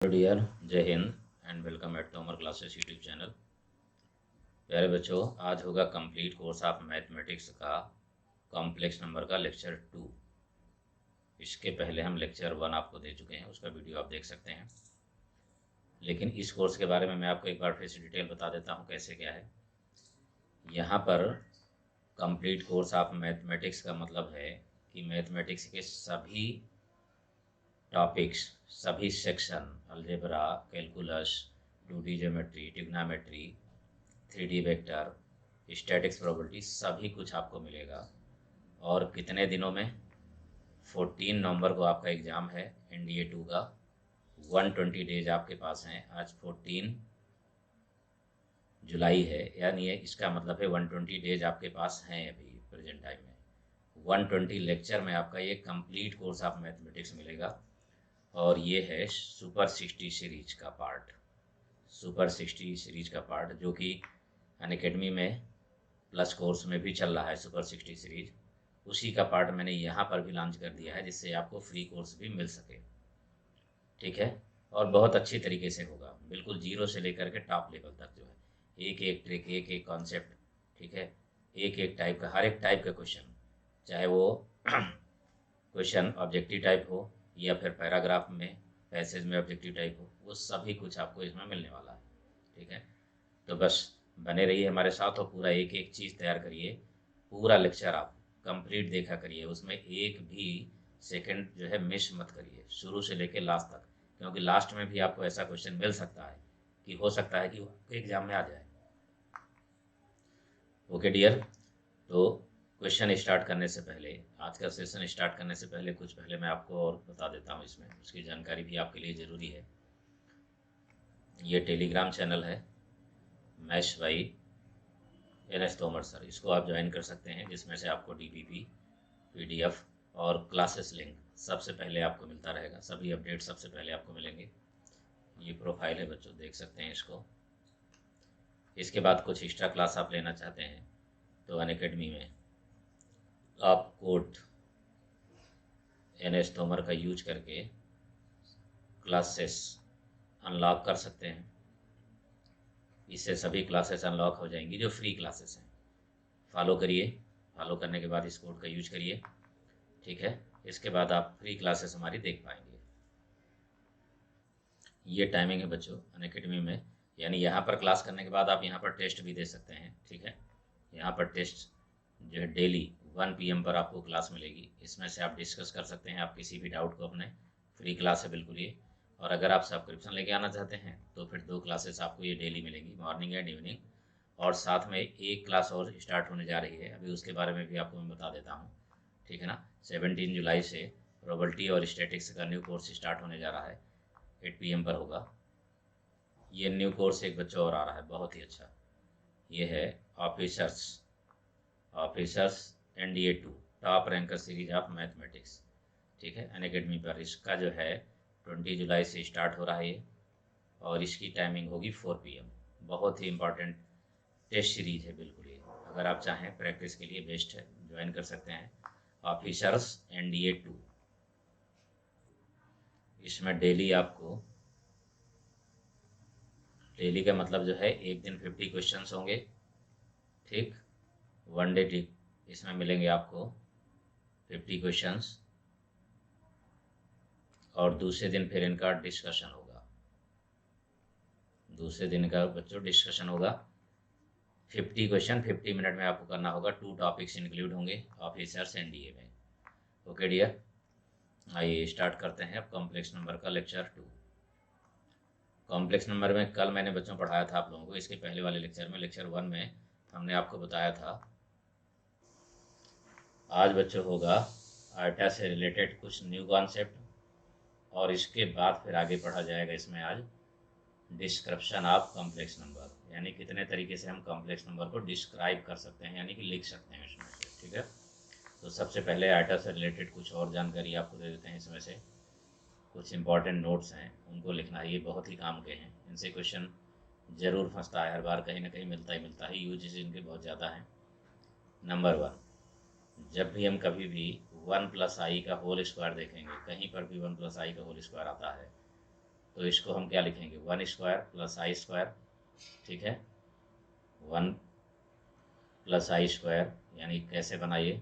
Dear, जय Hind and welcome eight Tomar classes YouTube channel. प्यारे बच्चों, आज होगा कंप्लीट कोर्स ऑफ मैथमेटिक्स का कॉम्प्लेक्स नंबर का लेक्चर 2। इसके पहले हम लेक्चर 1 आपको दे चुके हैं, उसका वीडियो आप देख सकते हैं। लेकिन इस कोर्स के बारे में मैं आपको एक बार फिर से डिटेल बता देता हूँ कैसे क्या है। यहाँ पर कंप्लीट कोर्स ऑफ मैथमेटिक्स का मतलब है कि मैथमेटिक्स के सभी टॉपिक्स, सभी section, algebra, calculus, 2D geometry, trigonometry, 3D vector, statics, probability, सभी कुछ आपको मिलेगा। और कितने दिनों में? 14 नवंबर को आपका एग्ज़ाम है NDA 2 का। 120 डेज आपके पास हैं। आज 14 जुलाई है, यानी इसका मतलब है 120 डेज आपके पास हैं अभी प्रेजेंट टाइम में। 120 लेक्चर में आपका ये कंप्लीट कोर्स ऑफ मैथमेटिक्स मिलेगा। और ये है सुपर 60 सीरीज का पार्ट। सुपर 60 सीरीज का पार्ट जो कि अनअकैडमी में प्लस कोर्स में भी चल रहा है। सुपर 60 सीरीज उसी का पार्ट मैंने यहाँ पर भी लॉन्च कर दिया है, जिससे आपको फ्री कोर्स भी मिल सके। ठीक है। और बहुत अच्छी तरीके से होगा, बिल्कुल जीरो से लेकर के टॉप लेवल तक जो है, एक एक ट्रिक, एक एक कॉन्सेप्ट। ठीक है। एक एक टाइप का, हर एक टाइप का क्वेश्चन, चाहे वो क्वेश्चन ऑब्जेक्टिव टाइप हो या फिर पैराग्राफ में, पैसेज में ऑब्जेक्टिव टाइप हो, वो सभी कुछ आपको इसमें मिलने वाला है। ठीक है। तो बस बने रहिए हमारे साथ और पूरा एक एक चीज़ तैयार करिए। पूरा लेक्चर आप कंप्लीट देखा करिए, उसमें एक भी सेकंड जो है मिस मत करिए, शुरू से लेकर लास्ट तक। क्योंकि लास्ट में भी आपको ऐसा क्वेश्चन मिल सकता है कि हो सकता है कि आपके एग्जाम में आ जाए। Okay dear. तो क्वेश्चन स्टार्ट करने से पहले, आज का सेशन स्टार्ट करने से पहले कुछ पहले मैं आपको और बता देता हूँ, इसमें उसकी जानकारी भी आपके लिए ज़रूरी है। ये टेलीग्राम चैनल है मैश भाई NS तोमर सर, इसको आप ज्वाइन कर सकते हैं, जिसमें से आपको DPP, PDF और क्लासेस लिंक सबसे पहले आपको मिलता रहेगा। सभी अपडेट सबसे पहले आपको मिलेंगे। ये प्रोफाइल है बच्चों, देख सकते हैं इसको। इसके बाद कुछ एक्स्ट्रा क्लास आप लेना चाहते हैं तो अनअकैडमी में आप कोड NS तोमर का यूज करके क्लासेस अनलॉक कर सकते हैं। इससे सभी क्लासेस अनलॉक हो जाएंगी जो फ्री क्लासेस हैं। फॉलो करिए, फॉलो करने के बाद इस कोड का यूज करिए। ठीक है। इसके बाद आप फ्री क्लासेस हमारी देख पाएंगे। ये टाइमिंग है बच्चों अनअकैडमी में, यानी यहाँ पर क्लास करने के बाद आप यहाँ पर टेस्ट भी दे सकते हैं। ठीक है। यहाँ पर टेस्ट जो है डेली 1 PM पर आपको क्लास मिलेगी। इसमें से आप डिस्कस कर सकते हैं आप किसी भी डाउट को अपने। फ्री क्लास है बिल्कुल ये। और अगर आप सब्सक्रिप्शन लेके आना चाहते हैं तो फिर 2 क्लासेस आपको ये डेली मिलेंगी, मॉर्निंग एंड इवनिंग। और साथ में एक क्लास और स्टार्ट होने जा रही है, अभी उसके बारे में भी आपको मैं बता देता हूँ। ठीक है ना। 17 जुलाई से प्रोबेबिलिटी और स्टैटिक्स का न्यू कोर्स स्टार्ट होने जा रहा है, 8 PM पर होगा। ये न्यू कोर्स एक बच्चा और आ रहा है, बहुत ही अच्छा। ये है officers officers NDA 2 top ranker series of mathematics. ठीक है। अनअकैडमी पर इसका जो है 20 जुलाई से स्टार्ट हो रहा है ये, और इसकी टाइमिंग होगी 4 PM। बहुत ही इंपॉर्टेंट टेस्ट सीरीज है बिल्कुल ये। अगर आप चाहें प्रैक्टिस के लिए बेस्ट है, ज्वाइन कर सकते हैं ऑफिसर्स NDA 2। इसमें डेली आपको, डेली का मतलब जो है एक दिन 50 क्वेश्चंस होंगे। ठीक। 1 डे ठीक, इसमें मिलेंगे आपको 50 क्वेश्चंस। और दूसरे दिन फिर इनका डिस्कशन होगा। दूसरे दिन का बच्चों डिस्कशन होगा। 50 क्वेश्चन 50 मिनट में आपको करना होगा। 2 टॉपिक्स इंक्लूड होंगे ऑफिसर्स NDA में। ओके डियर, आइए स्टार्ट करते हैं अब कॉम्प्लेक्स नंबर का लेक्चर 2। कॉम्प्लेक्स नंबर में कल मैंने बच्चों पढ़ाया था आप लोगों को, इसके पहले वाले लेक्चर में, लेक्चर 1 में हमने आपको बताया था। आज बच्चों होगा आटा से रिलेटेड कुछ न्यू कॉन्सेप्ट, और इसके बाद फिर आगे पढ़ा जाएगा इसमें आज डिस्क्रिप्शन ऑफ कॉम्प्लेक्स नंबर, यानी कितने तरीके से हम कॉम्प्लेक्स नंबर को डिस्क्राइब कर सकते हैं, यानी कि लिख सकते हैं इसमें से। ठीक है। तो सबसे पहले आटा से रिलेटेड कुछ और जानकारी आपको दे देते हैं। इसमें से कुछ इंपॉर्टेंट नोट्स हैं, उनको लिखना है, ये बहुत ही काम के हैं। इनसे क्वेश्चन ज़रूर फंसता है, हर बार कहीं ना कहीं मिलता ही मिलता है, यूजेस इनके बहुत ज़्यादा हैं। नंबर 1, जब भी हम कभी भी 1 + i का होल स्क्वायर देखेंगे, कहीं पर भी 1 + i का होल स्क्वायर आता है, तो इसको हम क्या लिखेंगे, 1 स्क्वायर प्लस आई स्क्वायर, ठीक है, 1 प्लस आई स्क्वायर, यानी कैसे बनाइए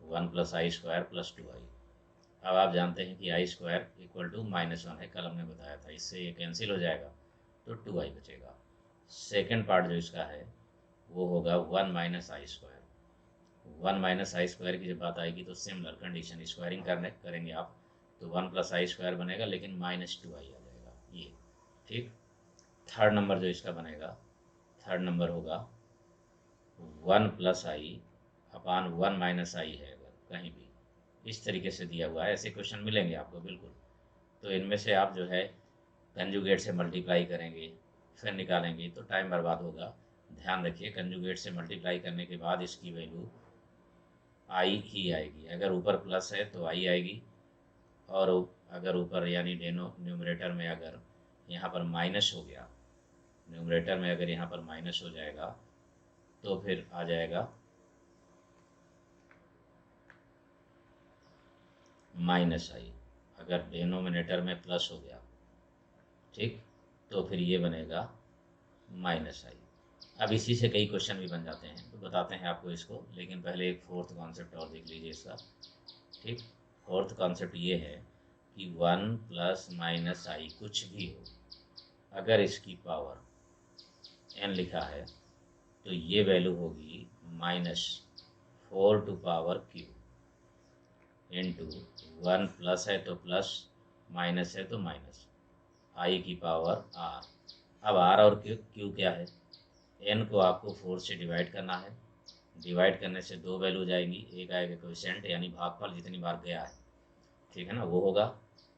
1 प्लस आई स्क्वायर प्लस 2i। अब आप जानते हैं कि आई स्क्वायर इक्वल टू -1 है, कल हमने बताया था, इससे ये कैंसिल हो जाएगा तो 2i बचेगा। सेकेंड पार्ट जो इसका है वो होगा 1 माइनस आई स्क्वायर। 1 माइनस आई स्क्वायर की जब बात आएगी तो सिमिलर कंडीशन, स्क्वायरिंग करेंगे आप तो 1 प्लस आई स्क्वायर बनेगा, लेकिन -2i आ जाएगा ये, ठीक। थर्ड नंबर जो इसका बनेगा, थर्ड नंबर होगा 1 प्लस आई अपान 1 माइनस आई है, अगर कहीं भी इस तरीके से दिया हुआ है, ऐसे क्वेश्चन मिलेंगे आपको बिल्कुल। तो इनमें से आप जो है कंजुगेट से मल्टीप्लाई करेंगे फिर निकालेंगे तो टाइम बर्बाद होगा। ध्यान रखिए कंजुगेट से मल्टीप्लाई करने के बाद इसकी वैल्यू आई ही आएगी, अगर ऊपर प्लस है तो आई आएगी, और अगर ऊपर यानी न्यूमरेटर में अगर यहाँ पर माइनस हो गया, न्यूमरेटर में अगर यहाँ पर माइनस हो जाएगा तो फिर आ जाएगा माइनस आई, अगर डिनोमिनेटर में प्लस हो गया, ठीक, तो फिर ये बनेगा माइनस आई। अब इसी से कई क्वेश्चन भी बन जाते हैं, तो बताते हैं आपको इसको, लेकिन पहले एक फोर्थ कॉन्सेप्ट और देख लीजिए इसका, ठीक। फोर्थ कॉन्सेप्ट ये है कि 1 प्लस माइनस आई कुछ भी हो, अगर इसकी पावर n लिखा है तो ये वैल्यू होगी -4 to power q into 1 plus है तो प्लस, माइनस है तो माइनस, आई की पावर r। अब r और q क्या है, n को आपको 4 से डिवाइड करना है, डिवाइड करने से दो वैल्यू जाएंगी, एक आएगा कोएफिशिएंट यानी भागफल जितनी बार गया है, ठीक है ना, वो होगा,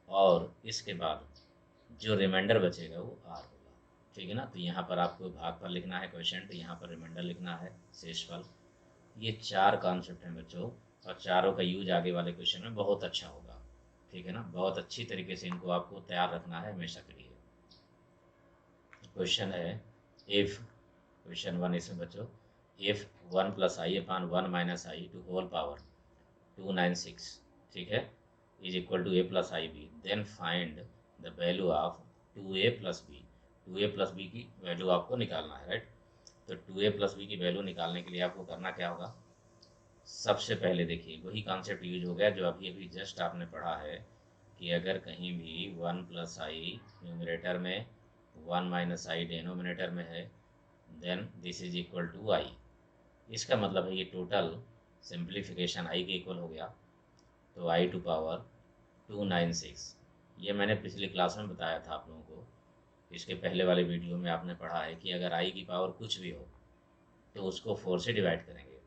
और इसके बाद जो रिमाइंडर बचेगा वो r होगा, ठीक है ना। तो यहाँ पर आपको भागफल लिखना है कोएफिशिएंट, यहाँ पर रिमाइंडर लिखना है शेषफल। ये चार कॉन्सेप्ट हैं बच्चों, और चारों का यूज आगे वाले क्वेश्चन में बहुत अच्छा होगा, ठीक है ना, बहुत अच्छी तरीके से इनको आपको तैयार रखना है हमेशा के लिए। क्वेश्चन है इफ, क्वेश्चन 1 इसमें बच्चों, if 1 plus i upon 1 minus i to whole power 296, ठीक है, is equal to a plus i b, then find the value of 2a plus b. 2a plus b की वैल्यू आपको निकालना है, right. तो 2a plus b की value निकालने के लिए आपको करना क्या होगा, सबसे पहले देखिए वही कॉन्सेप्ट यूज हो गया जो अभी अभी जस्ट आपने पढ़ा है, कि अगर कहीं भी 1 प्लस आई न्यूमरेटर में 1 माइनस आई डिनोमिनेटर में है, then this is equal to i. इसका मतलब है ये टोटल सिंप्लीफिकेशन आई के इक्वल हो गया, तो आई टू पावर 296। ये मैंने पिछली क्लास में बताया था आप लोगों को, इसके पहले वाले वीडियो में आपने पढ़ा है कि अगर आई की पावर कुछ भी हो तो उसको 4 से डिवाइड करेंगे।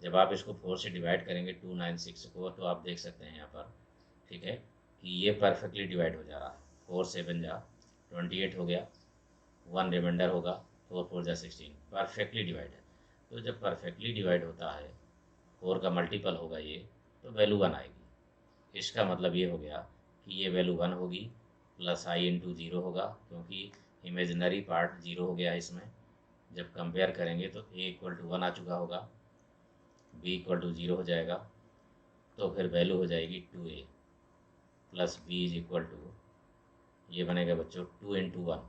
जब आप इसको 4 से डिवाइड करेंगे 296 को, तो आप देख सकते हैं यहाँ पर, ठीक है, कि ये परफेक्टली डिवाइड हो जा रहा है, 4 7 जा 28 हो गया, 1 रिमाइंडर होगा, 4 4 जा 16, परफेक्टली डिवाइड है। तो जब परफेक्टली डिवाइड होता है, 4 का मल्टीपल होगा ये, तो वैल्यू 1 आएगी। इसका मतलब ये हो गया कि ये वैल्यू 1 होगी, प्लस आई इंटू 0 होगा, क्योंकि इमेजिनरी पार्ट 0 हो गया इसमें। जब कंपेयर करेंगे तो a इक्वल टू 1 आ चुका होगा, b इक्वल टू 0 हो जाएगा, तो फिर वैल्यू हो जाएगी 2a plus b is equal to, ये बनेगा बच्चों 2 इंटू 1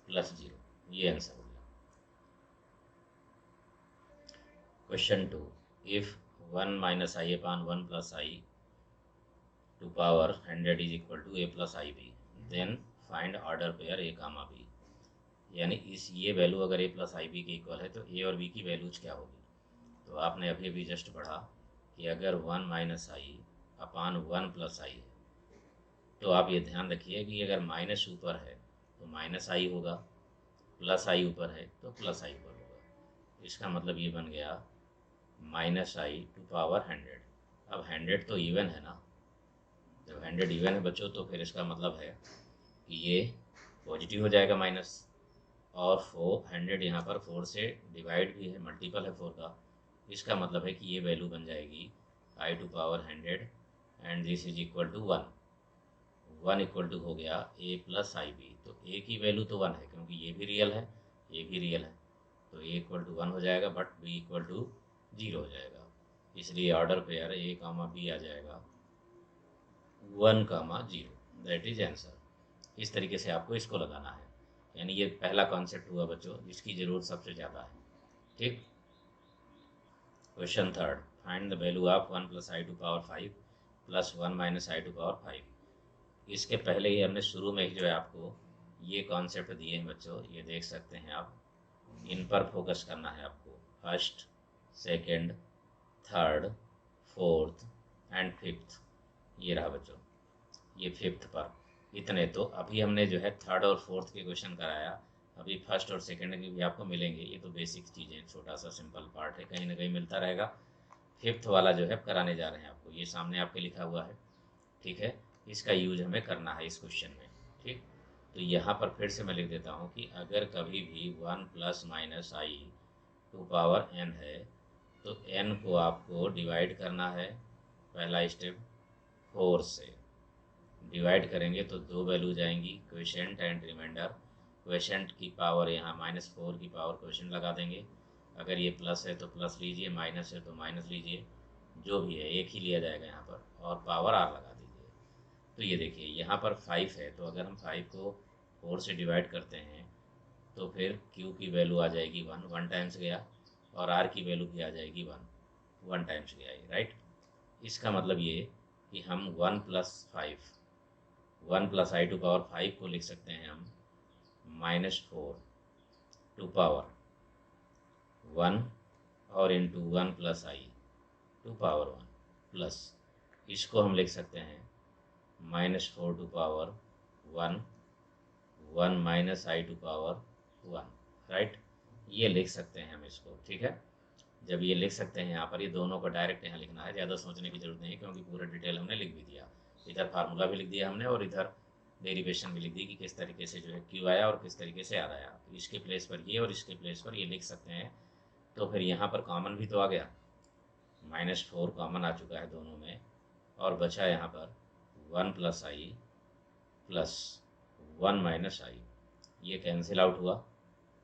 प्लस 0, ये आंसर हो गया। Question 2, if 1 minus i upon 1 plus i to power 100 is equal to a plus i b, then find order pair a comma b। यानी इस ये value अगर a प्लस आई बी के इक्वल है तो a और b की वैल्यूज क्या होगी। तो आपने अभी अभी जस्ट पढ़ा कि अगर 1 माइनस आई अपान 1 प्लस आई है, तो आप ये ध्यान रखिए कि अगर माइनस ऊपर है तो माइनस आई होगा, प्लस आई ऊपर है तो प्लस आई ऊपर होगा। इसका मतलब ये बन गया माइनस आई टू पावर 100। अब 100 तो इवन है ना, जब 100 इवन है बच्चों तो फिर इसका मतलब है कि ये पॉजिटिव हो जाएगा माइनस, और 100 यहाँ पर 4 से डिवाइड भी है, मल्टीपल है 4 का। इसका मतलब है कि ये वैल्यू बन जाएगी i to power 100 and this is equal to 1। 1 equal to हो गया a प्लस आई बी, तो a की वैल्यू तो 1 है क्योंकि ये भी रियल है, ये भी रियल है, तो a इक्वल टू 1 हो जाएगा, बट b इक्वल टू 0 हो जाएगा। इसलिए order pair a comma b आ जाएगा 1 कामा 0, दैट इज आंसर। इस तरीके से आपको इसको लगाना है। यानी ये पहला कॉन्सेप्ट हुआ बच्चों जिसकी ज़रूरत सबसे ज़्यादा है। ठीक। Question third, find the value of 1 + i² 5 + 1 - i² 5। इसके पहले ही हमने शुरू में ही जो है आपको ये कॉन्सेप्ट दिए हैं बच्चों, ये देख सकते हैं आप। इन पर फोकस करना है आपको। First, second, third, fourth and fifth, ये रहा बच्चों, ये फिफ्थ पर। इतने तो अभी हमने जो है थर्ड और फोर्थ के क्वेश्चन कराया, अभी फर्स्ट और सेकंड के भी आपको मिलेंगे। ये तो बेसिक चीज़ें, छोटा सा सिंपल पार्ट है, कहीं ना कहीं मिलता रहेगा। फिफ्थ वाला जो है कराने जा रहे हैं आपको, ये सामने आपके लिखा हुआ है। ठीक है, इसका यूज हमें करना है इस क्वेश्चन में। ठीक, तो यहाँ पर फिर से मैं लिख देता हूँ कि अगर कभी भी 1 ± i² n है तो n को आपको डिवाइड करना है। पहला स्टेप 4 से डिवाइड करेंगे तो दो वैल्यू जाएंगी, क्वेशेंट एंड रिमाइंडर। क्वेशेंट की पावर यहाँ -4 की पावर क्वेशेंट लगा देंगे। अगर ये प्लस है तो प्लस लीजिए, माइनस है तो माइनस लीजिए, जो भी है एक ही लिया जाएगा यहाँ पर, और पावर r लगा दीजिए। तो ये देखिए यहाँ पर 5 है, तो अगर हम 5 को 4 से डिवाइड करते हैं तो फिर q की वैल्यू आ जाएगी 1 टाइम्स गया, और r की वैल्यू भी आ जाएगी 1 टाइम्स गया ये, राइट। इसका मतलब ये कि हम 1 + 5 1 + i² 5 को लिख सकते हैं हम -4 / 1 और इंटू 1 + i² 1 प्लस, इसको हम लिख सकते हैं -4 / 1 1 - i² 1, राइट। ये लिख सकते हैं हम इसको, ठीक है। जब ये लिख सकते हैं यहाँ पर, ये दोनों को डायरेक्ट यहाँ लिखना है, ज़्यादा सोचने की जरूरत नहीं है क्योंकि पूरा डिटेल हमने लिख भी दिया। इधर फार्मूला भी लिख दिया हमने और इधर डेरिवेशन भी लिख दी कि किस तरीके से जो है क्यू आया और किस तरीके से आर आया। तो इसके प्लेस पर ये और इसके प्लेस पर ये लिख सकते हैं। तो फिर यहाँ पर कॉमन भी तो आ गया, -4 कॉमन आ चुका है दोनों में, और बचा यहाँ पर 1 + i + 1 - i। ये कैंसिल आउट हुआ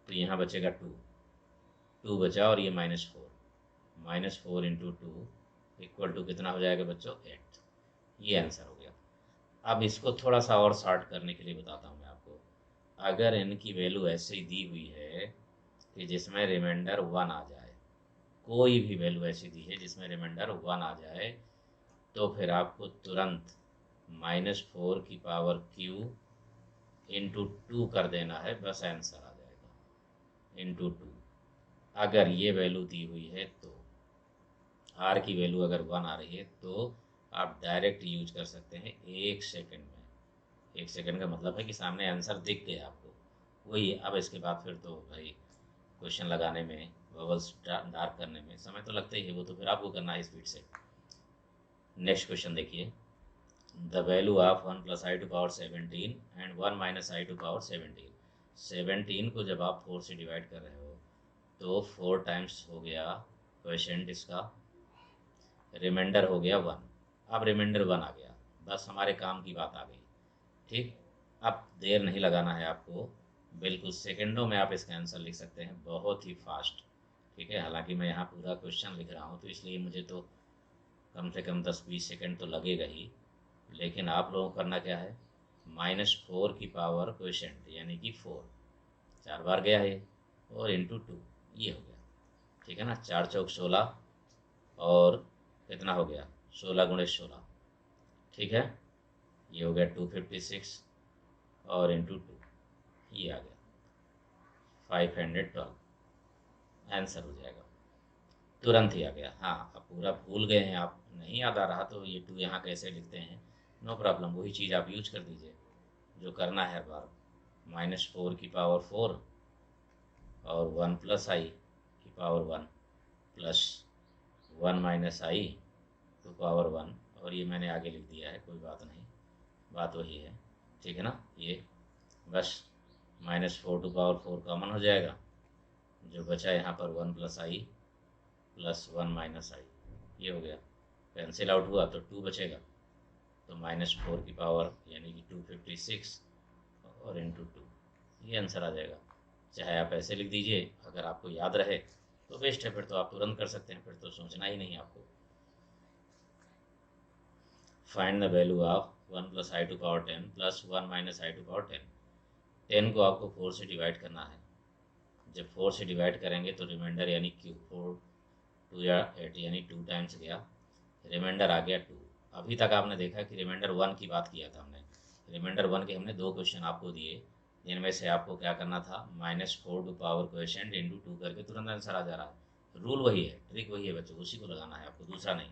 तो यहाँ बचेगा 2 बचा, और ये -4 × 2 इक्वल टू कितना हो जाएगा बच्चों, 8। ये आंसर हो गया। अब इसको थोड़ा सा और शॉर्ट करने के लिए बताता हूँ मैं आपको। अगर n की वैल्यू ऐसे ही दी हुई है कि जिसमें रिमाइंडर 1 आ जाए, कोई भी वैल्यू ऐसी दी है जिसमें रिमाइंडर 1 आ जाए, तो फिर आपको तुरंत -4 की पावर q × 2 कर देना है, बस आंसर आ जाएगा × 2। अगर ये वैल्यू दी हुई है तो r की वैल्यू अगर 1 आ रही है तो आप डायरेक्ट यूज कर सकते हैं 1 सेकंड में। 1 सेकंड का मतलब है कि सामने आंसर दिख गया आपको। वही, अब इसके बाद फिर तो भाई क्वेश्चन लगाने में, बबल्स डार्क करने में समय तो लगता ही है, वो तो फिर आपको करना है स्पीड से। नेक्स्ट क्वेश्चन देखिए, the value of 1 + i² 17 and 1 - i² 17। 17 को जब आप 4 से डिवाइड कर रहे हो तो 4 टाइम्स हो गया क्वेश्चन इसका, रिमाइंडर हो गया 1। अब रिमाइंडर 1 आ गया, बस हमारे काम की बात आ गई। ठीक, अब देर नहीं लगाना है आपको, बिल्कुल सेकंडों में आप इसका आंसर लिख सकते हैं, बहुत ही फास्ट। ठीक है, हालांकि मैं यहाँ पूरा क्वेश्चन लिख रहा हूँ तो इसलिए मुझे तो कम से कम 10-20 सेकंड तो लगेगा ही, लेकिन आप लोगों को करना क्या है, -4 की पावर क्वेश्चन यानी कि 4 4 बार गया है, और × 2 ये हो गया। ठीक है ना, 4 चौक 16, और कितना हो गया, 16 × 16। ठीक है, ये हो गया 256, और × 2 ये आ गया 512। आंसर हो जाएगा, तुरंत ही आ गया। हाँ, अब पूरा भूल गए हैं आप, नहीं याद आ रहा तो ये 2 यहाँ कैसे लिखते हैं, नो प्रॉब्लम, वही चीज़ आप यूज कर दीजिए जो करना है हर बार। -4 की पावर 4 और 1 + i की पावर 1 प्लस 1 - i² 1, और ये मैंने आगे लिख दिया है, कोई बात नहीं, बात वही है। ठीक है ना, ये बस -4² 4 कॉमन हो जाएगा, जो बचा यहाँ पर 1 + i + 1 - i, ये हो गया। कैंसिल आउट हुआ तो 2 बचेगा, तो -4 की पावर यानी कि 256, और × 2 ये आंसर आ जाएगा। चाहे आप ऐसे लिख दीजिए, अगर आपको याद रहे तो बेस्ट है, फिर तो आप तुरंत कर सकते हैं, फिर तो सोचना ही नहीं आपको। Find the value of 1 plus i to power 10 plus 1 minus i to power 10। 10 को आपको 4 से डिवाइड करना है। जब 4 से डिवाइड करेंगे तो रिमाइंडर यानी क्यू 4 2 या 8 यानी 2 टाइम्स गया, रिमाइंडर आ गया 2। अभी तक आपने देखा कि रिमाइंडर 1 की बात किया था हमने। रिमाइंडर 1 के हमने 2 क्वेश्चन आपको दिए, जिनमें से आपको क्या करना था, -4 टू पावर क्वेश्चन इंटू 2 करके तुरंत आंसर आ जा रहा है। रूल वही है, ट्रिक वही है बच्चों, उसी को लगाना है आपको, दूसरा नहीं।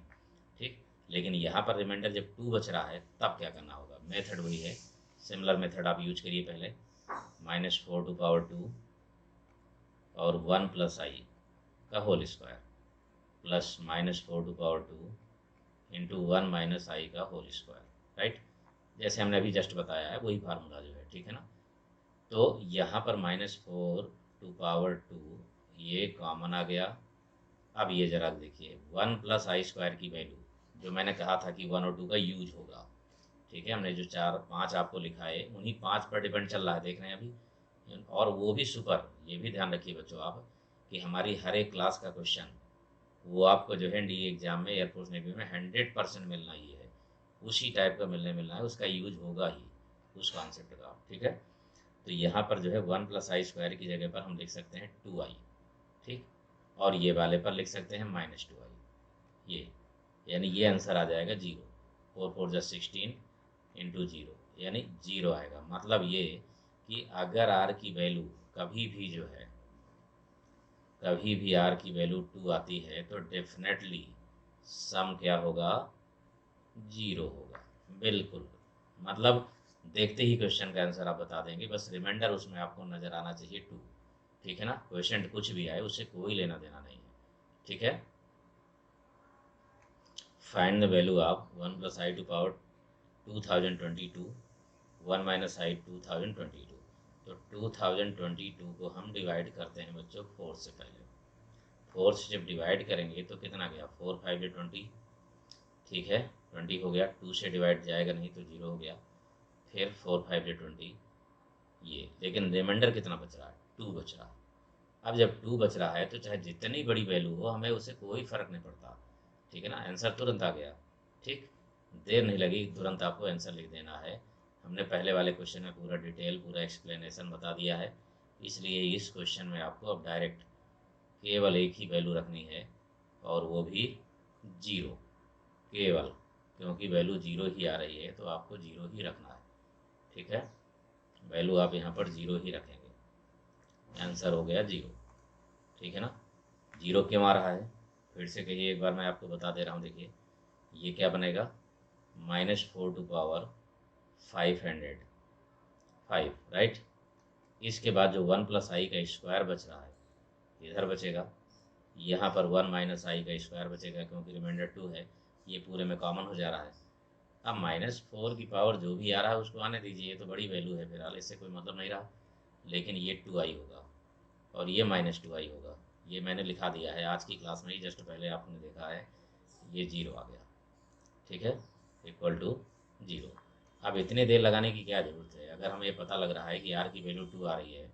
ठीक, लेकिन यहाँ पर रिमाइंडर जब 2 बच रहा है तब क्या करना होगा, मेथड वही है, सिमिलर मेथड आप यूज करिए। पहले -4 टू पावर 2 और 1 प्लस आई का whole square plus -4 to power 2 into 1 minus i का होल स्क्वायर, राइट। जैसे हमने अभी जस्ट बताया है वही फार्मूला जो है, ठीक है ना। तो यहाँ पर -4 टू पावर 2 ये कॉमन आ गया। अब ये जरा देखिए, 1 प्लस आई स्क्वायर की वैल्यू, जो मैंने कहा था कि 1 और 2 का यूज होगा, ठीक है। हमने जो 4 5 आपको लिखा है उन्हीं 5 पर डिपेंड चल रहा है, देख रहे हैं अभी, और वो भी सुपर। ये भी ध्यान रखिए बच्चों आप कि हमारी हर एक क्लास का क्वेश्चन वो आपको जो है डी एग्जाम में, एयरफोर्स नेवी में 100% मिलना ही है, उसी टाइप का मिलना है, उसका यूज होगा ही उस कॉन्सेप्ट का, ठीक है। तो यहाँ पर जो है 1 प्लस आई स्क्वायर की जगह पर हम लिख सकते हैं 2i, ठीक, और ये वाले पर लिख सकते हैं -2i, ये यानी ये आंसर आ जाएगा 0। 4 4 जा 16 इंटू 0 यानी 0 आएगा। मतलब ये कि अगर आर की वैल्यू कभी भी जो है, कभी भी आर की वैल्यू 2 आती है तो डेफिनेटली सम क्या होगा, 0 होगा, बिल्कुल। मतलब देखते ही क्वेश्चन का आंसर आप बता देंगे, बस रिमाइंडर उसमें आपको नज़र आना चाहिए 2, ठीक है ना। क्वेश्चन कुछ भी आए उससे कोई लेना देना नहीं है, ठीक है। Find the value of 1 plus i to power 2022 1 minus i 2022। तो 2022 को हम डिवाइड करते हैं बच्चों 4 से। पहले 4 से जब डिवाइड करेंगे तो कितना गया, 4 5 20, ठीक है, 20 हो गया। 2 से डिवाइड जाएगा नहीं तो 0 हो गया, फिर 4 5 20 ये, लेकिन रिमाइंडर कितना बच रहा है, 2 बच रहा है। अब जब 2 बच रहा है तो चाहे जितनी बड़ी वैल्यू हो हमें उससे कोई फ़र्क नहीं पड़ता, ठीक है ना। आंसर तुरंत आ गया, ठीक, देर नहीं लगी, तुरंत आपको आंसर लिख देना है। हमने पहले वाले क्वेश्चन में पूरा डिटेल, पूरा एक्सप्लेनेशन बता दिया है, इसलिए इस क्वेश्चन में आपको अब डायरेक्ट केवल एक ही वैल्यू रखनी है, और वो भी 0, केवल, क्योंकि वैल्यू 0 ही आ रही है तो आपको 0 ही रखना है, ठीक है। वैल्यू आप यहाँ पर 0 ही रखेंगे, आंसर हो गया 0, ठीक है ना। 0 क्यों आ रहा है, फिर से कहिए एक बार, मैं आपको बता दे रहा हूँ। देखिए ये क्या बनेगा, -4 टू पावर 5, राइट। इसके बाद जो 1 प्लस आई का स्क्वायर बच रहा है इधर बचेगा, यहाँ पर 1 माइनस आई का स्क्वायर बचेगा, क्योंकि रिमाइंडर 2 है, ये पूरे में कॉमन हो जा रहा है। अब -4 की पावर जो भी आ रहा है उसको आने दीजिए, ये तो बड़ी वैल्यू है, फिलहाल इससे कोई मतलब नहीं रहा। लेकिन ये 2i होगा और ये -2i होगा, ये मैंने लिखा दिया है आज की क्लास में ही, जस्ट पहले आपने देखा है, ये 0 आ गया, ठीक है, इक्वल टू 0। अब इतनी देर लगाने की क्या ज़रूरत है, अगर हमें पता लग रहा है कि आर की वैल्यू 2 आ रही है,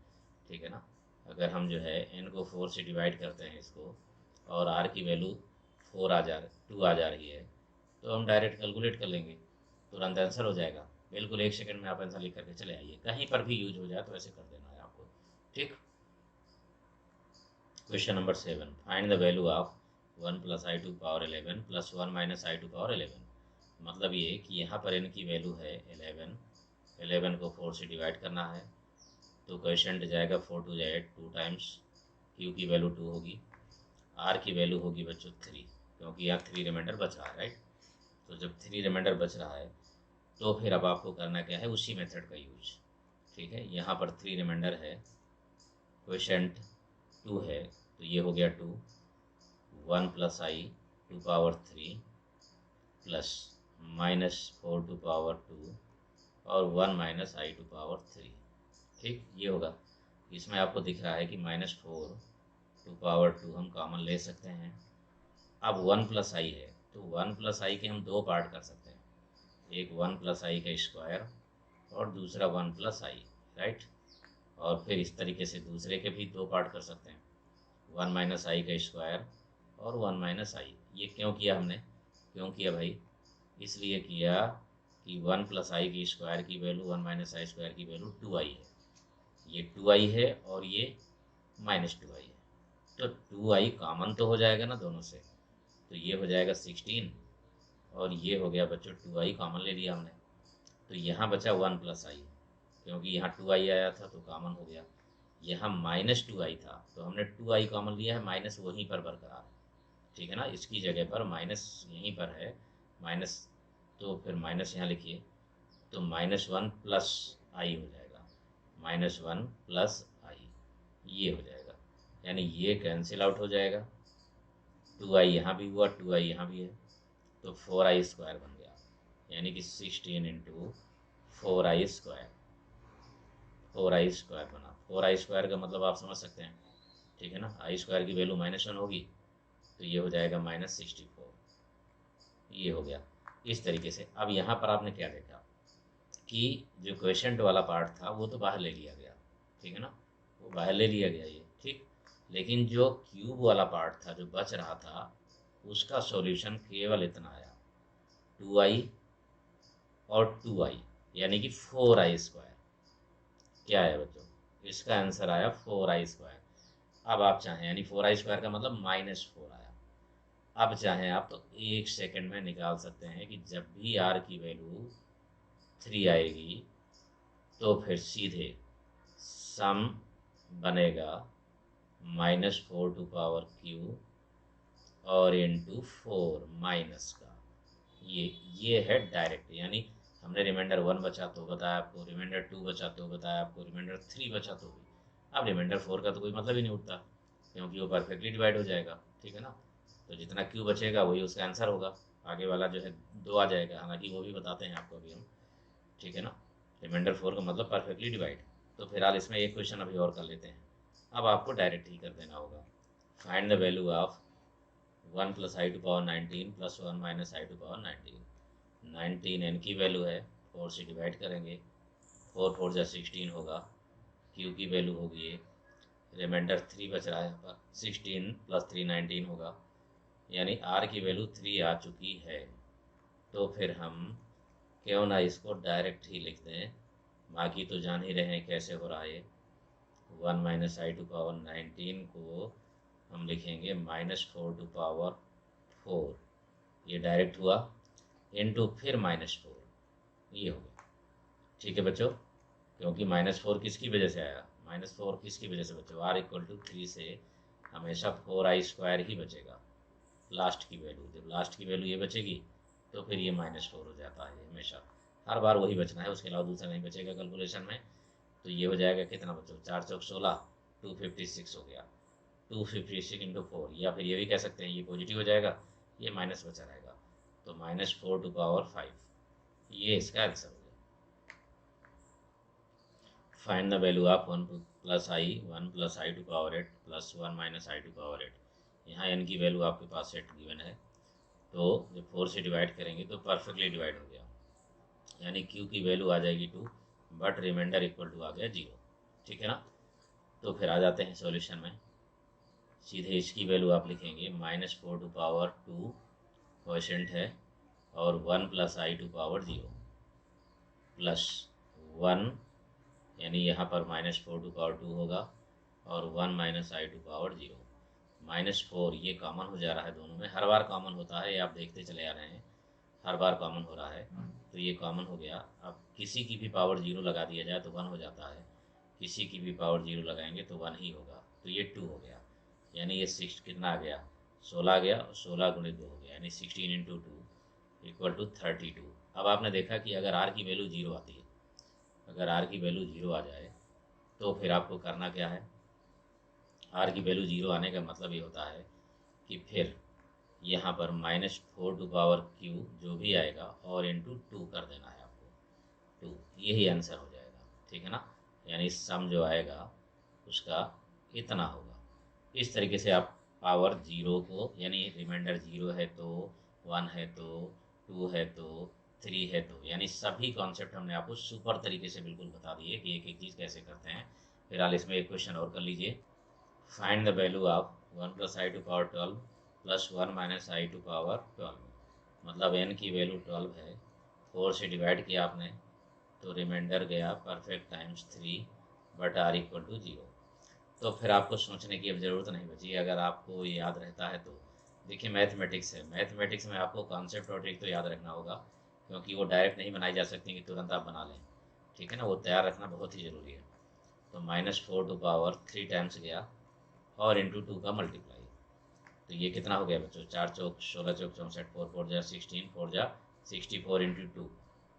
ठीक है ना। अगर हम जो है n को 4 से डिवाइड करते हैं इसको, और आर की वैल्यू 2 आ जा रही है, तो हम डायरेक्ट कैलकुलेट कर लेंगे, तुरंत आंसर हो जाएगा। बिल्कुल 1 सेकंड में आप आंसर लिख करके चले आइए, कहीं पर भी यूज हो जाए तो ऐसे कर देना है आपको, ठीक। Question number 7, find the value of 1 plus i to power 11 plus 1 minus i to power 11। मतलब ये कि यहाँ पर n की वैल्यू है 11, 11 को 4 से डिवाइड करना है, तो क्वेश्चन जाएगा 4 2 जाए 2 टाइम्स, q की वैल्यू 2 होगी, r की वैल्यू होगी बच्चों 3, क्योंकि यहाँ 3 रिमाइंडर बच रहा है, राइट। तो जब 3 रिमाइंडर बच रहा है तो फिर अब आपको करना क्या है, उसी मेथड का यूज, ठीक है। यहाँ पर 3 रिमाइंडर है, क्वेश्चन 2 है, तो ये हो गया 2, 1 plus i to power 3 plus -4 to power 2 और 1 माइनस आई टू पावर 3, ठीक, ये होगा। इसमें आपको दिख रहा है कि -4 टू पावर 2 हम कॉमन ले सकते हैं। अब 1 प्लस आई है तो 1 प्लस आई के हम 2 पार्ट कर सकते हैं, एक 1 प्लस आई का स्क्वायर और दूसरा 1 प्लस आई, राइट। और फिर इस तरीके से दूसरे के भी 2 पार्ट कर सकते हैं, 1 माइनस आई का स्क्वायर और 1 माइनस आई। ये क्यों किया हमने, क्यों किया भाई, इसलिए किया कि 1 प्लस आई की स्क्वायर की वैल्यू 1 माइनस आई स्क्वायर की वैल्यू 2i है। ये 2i है और ये -2i है, तो 2i कॉमन तो हो जाएगा ना दोनों से, तो ये हो जाएगा 16 और ये हो गया बच्चों 2i कॉमन ले लिया हमने, तो यहाँ बचा 1 प्लस आई, क्योंकि यहाँ 2i आया था तो कॉमन हो गया। यहाँ -2i था तो हमने 2i कॉमन लिया है, माइनस वहीं पर बरकरार है, ठीक है ना। इसकी जगह पर माइनस यहीं पर है, माइनस, तो फिर माइनस यहाँ लिखिए, तो -1 प्लस आई हो जाएगा, -1 प्लस आई ये हो जाएगा, यानी ये कैंसिल आउट हो जाएगा। 2i यहाँ भी हुआ, 2i यहाँ भी है, तो 4i स्क्वायर बन गया, यानी कि 16 into 4i square, 4i square बना। 4i स्क्वायर का मतलब आप समझ सकते हैं, ठीक है ना। आई स्क्वायर की वैल्यू -1 होगी तो ये हो जाएगा -64, ये हो गया। इस तरीके से अब यहाँ पर आपने क्या देखा कि जो क्वेश्चन वाला पार्ट था वो तो बाहर ले लिया गया, ठीक है ना, वो बाहर ले लिया गया ये, ठीक। लेकिन जो क्यूब वाला पार्ट था जो बच रहा था उसका सॉल्यूशन केवल इतना आया, 2i और 2i, यानी कि 4i स्क्वायर। क्या है बच्चों, इसका आंसर आया 4i स्क्वायर। अब आप चाहें, यानी 4i स्क्वायर का मतलब -4 आया। अब चाहें आप तो 1 सेकंड में निकाल सकते हैं कि जब भी r की वैल्यू 3 आएगी तो फिर सीधे सम बनेगा -4 टू पावर q और इंटू 4 माइनस का, ये है डायरेक्ट, यानी हमने रिमाइंडर 1 बचा तो बताया आपको, रिमाइंडर 2 बचा तो बताया आपको, रिमाइंडर 3 बचा तो भी। अब रिमाइंडर 4 का तो कोई मतलब ही नहीं उठता, क्योंकि वो परफेक्टली डिवाइड हो जाएगा, ठीक है ना। तो जितना क्यू बचेगा वही उसका आंसर होगा, आगे वाला जो है 2 आ जाएगा, हालांकि वो भी बताते हैं आपको अभी हम, ठीक है ना। रिमाइंडर 4 का मतलब परफेक्टली डिवाइड। तो फिलहाल इसमें एक क्वेश्चन अभी और कर लेते हैं, अब आपको डायरेक्ट ही कर देना होगा। Find the value of 1 plus i to power 19 plus 1 minus i to power 19। 19 n की वैल्यू है, 4 से डिवाइड करेंगे, 4 4 जा 16 होगा, क्यू की वैल्यू होगी ये, रिमाइंडर 3 बच रहा है यहाँ पर, 16 प्लस 3 19 होगा, यानी आर की वैल्यू 3 आ चुकी है। तो फिर हम क्यों ना इसको डायरेक्ट ही लिख दें, बाकी तो जान ही रहे हैं कैसे हो रहा है। 1 माइनस आई टू पावर 19 को हम लिखेंगे -4 टू पावर 4, ये डायरेक्ट हुआ, इनटू फिर -4, ये हो गया, ठीक है बच्चों। क्योंकि -4 किसकी वजह से आया, -4 किसकी वजह से बच्चों, r इक्वल टू 3 से हमेशा 4i स्क्वायर ही बचेगा, लास्ट की वैल्यू, जब लास्ट की वैल्यू ये बचेगी तो फिर ये -4 हो जाता है, हमेशा हर बार वही बचना है, उसके अलावा दूसरा नहीं बचेगा कैलकुलेशन में। तो ये हो जाएगा कितना बच्चों, 4 चौक 16, 256 हो गया, 256 इंटू 4, या फिर ये भी कह सकते हैं ये पॉजिटिव हो जाएगा, ये माइनस बचा रहेगा, तो -4 टू पावर 5, ये इसका आंसर हो गया। Find the value of 1 plus i 1 plus i to power 8 plus 1 minus i to power 8। यहाँ n की वैल्यू आपके पास सेट गिवन है, तो जब 4 से डिवाइड करेंगे तो परफेक्टली डिवाइड हो गया, यानी q की वैल्यू आ जाएगी 2, बट रिमाइंडर इक्वल टू आ गया 0, ठीक है ना। तो फिर आ जाते हैं सॉल्यूशन में, सीधे इसकी वैल्यू आप लिखेंगे -4 टू पावर 2 क्वोशेंट है, और 1 plus i to power 0 plus 1, यानी यहाँ पर -4 टू पावर 2 होगा, और 1 माइनस आई टू पावर 0, -4 ये कॉमन हो जा रहा है दोनों में, हर बार कॉमन होता है, ये आप देखते चले आ रहे हैं, हर बार कॉमन हो रहा है, तो ये कॉमन हो गया। अब किसी की भी पावर 0 लगा दिया जाए तो 1 हो जाता है, किसी की भी पावर 0 लगाएंगे तो 1 ही होगा, तो ये 2 हो गया, यानी ये 6 कितना आ गया, 16 आ गया, और 16 गुणित 2 हो गया, यानी 16 इंटू 2 इक्वल टू 32। अब आपने देखा कि अगर r की वैल्यू 0 आती है, अगर r की वैल्यू 0 आ जाए तो फिर आपको करना क्या है, r की वैल्यू 0 आने का मतलब ये होता है कि फिर यहाँ पर -4 टू पावर q जो भी आएगा और इंटू 2 कर देना है आपको, 2, यही आंसर हो जाएगा, ठीक है ना। यानी सम जो आएगा उसका इतना होगा। इस तरीके से आप पावर 0 को, यानी रिमाइंडर 0 है तो 1 है तो 2 है तो 3 है तो, यानी सभी कॉन्सेप्ट हमने आपको सुपर तरीके से बिल्कुल बता दिए कि एक एक चीज़ कैसे करते हैं। फिलहाल इसमें एक क्वेश्चन और कर लीजिए। Find the value of 1 plus i to power 12 plus 1 minus i to power 12, मतलब n की वैल्यू 12 है 4 से डिवाइड किया आपने तो रिमाइंडर गया perfect times 3 but R equal to 0। तो फिर आपको सोचने की अब ज़रूरत नहीं बची, अगर आपको ये याद रहता है तो। देखिए मैथमेटिक्स है, मैथमेटिक्स में आपको कॉन्सेप्ट और ट्रिक तो याद रखना होगा, क्योंकि वो डायरेक्ट नहीं बनाई जा सकती कि तुरंत आप बना लें, ठीक है ना, वो तैयार रखना बहुत ही ज़रूरी है। तो -4 टू पावर 3 टाइम्स गया और इंटू 2 का मल्टीप्लाई, तो ये कितना हो गया बच्चों, 4 चौक 16 चौक 64, 4 4 जा 16, 4 जा 64 इंटू 2,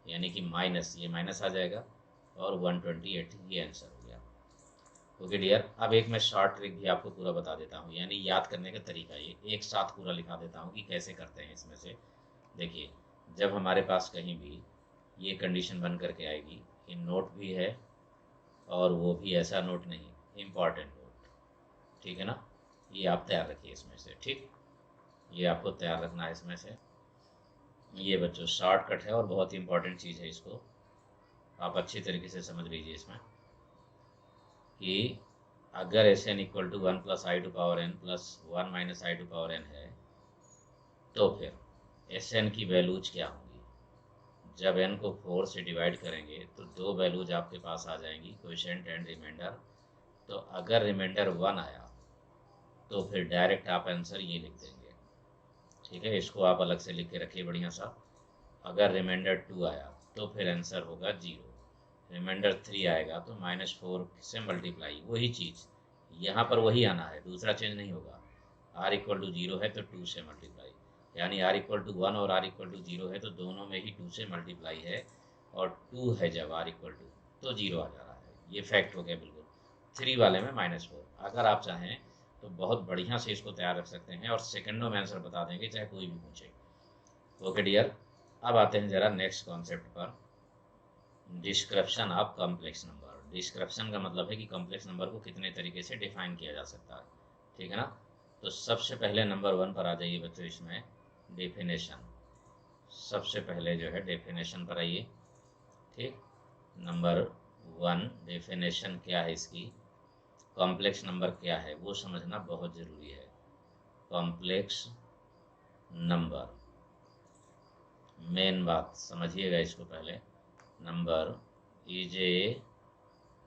यानी कि माइनस, ये माइनस आ जाएगा और 128, ये आंसर हो गया। ओके डियर, अब एक मैं शॉर्ट ट्रिक भी आपको पूरा बता देता हूँ, यानी याद करने का तरीका, ये एक साथ पूरा लिखा देता हूँ कि कैसे करते हैं इसमें से। देखिए, जब हमारे पास कहीं भी ये कंडीशन बन करके आएगी कि नोट भी है और वो भी ऐसा नोट नहीं, इम्पॉर्टेंट नोट, ठीक है ना, ये आप तैयार रखिए इसमें से, ठीक, ये आपको तैयार रखना है इसमें से। ये बच्चों शॉर्टकट है और बहुत ही इंपॉर्टेंट चीज़ है, इसको आप अच्छी तरीके से समझ लीजिए इसमें कि अगर S n equal to 1 plus i to power n plus 1 minus i to power n है, तो फिर एस एन की वैल्यूज क्या होंगी। जब एन को 4 से डिवाइड करेंगे तो दो वैल्यूज आपके पास आ जाएंगी, क्वोशिएंट एंड रिमाइंडर। तो अगर रिमाइंडर 1 आया तो फिर डायरेक्ट आप आंसर ये लिख देंगे, ठीक है, इसको आप अलग से लिख के रखिए बढ़िया सा। अगर रिमाइंडर 2 आया तो फिर आंसर होगा 0। रिमाइंडर 3 आएगा तो -4 से मल्टीप्लाई, वही चीज़ यहाँ पर वही आना है, दूसरा चेंज नहीं होगा। r इक्वल टू 0 है तो 2 से मल्टीप्लाई, यानी r इक्वल टू 1 और r इक्वल टू 0 है तो दोनों में ही 2 से मल्टीप्लाई है, और 2 है जब r इक्वल टू तो 0 आ जा रहा है, ये फैक्ट हो गया बिल्कुल। 3 वाले में -4, अगर आप चाहें तो बहुत बढ़िया से इसको तैयार रख सकते हैं और सेकंडों में आंसर बता देंगे, चाहे कोई भी पूछे। ओके डियर, अब आते हैं ज़रा नेक्स्ट कॉन्सेप्ट पर, description of complex number. Description का मतलब है कि कॉम्प्लेक्स नंबर को कितने तरीके से डिफाइन किया जा सकता है, ठीक है ना। तो सबसे पहले नंबर 1 पर आ जाइए बच्चों, इसमें डेफिनेशन, सबसे पहले जो है डेफिनेशन पर आइए, ठीक। नंबर 1 डेफिनेशन क्या है इसकी, कॉम्प्लेक्स नंबर क्या है वो समझना बहुत ज़रूरी है। कॉम्प्लेक्स नंबर, मेन बात समझिएगा इसको पहले। नंबर इज ए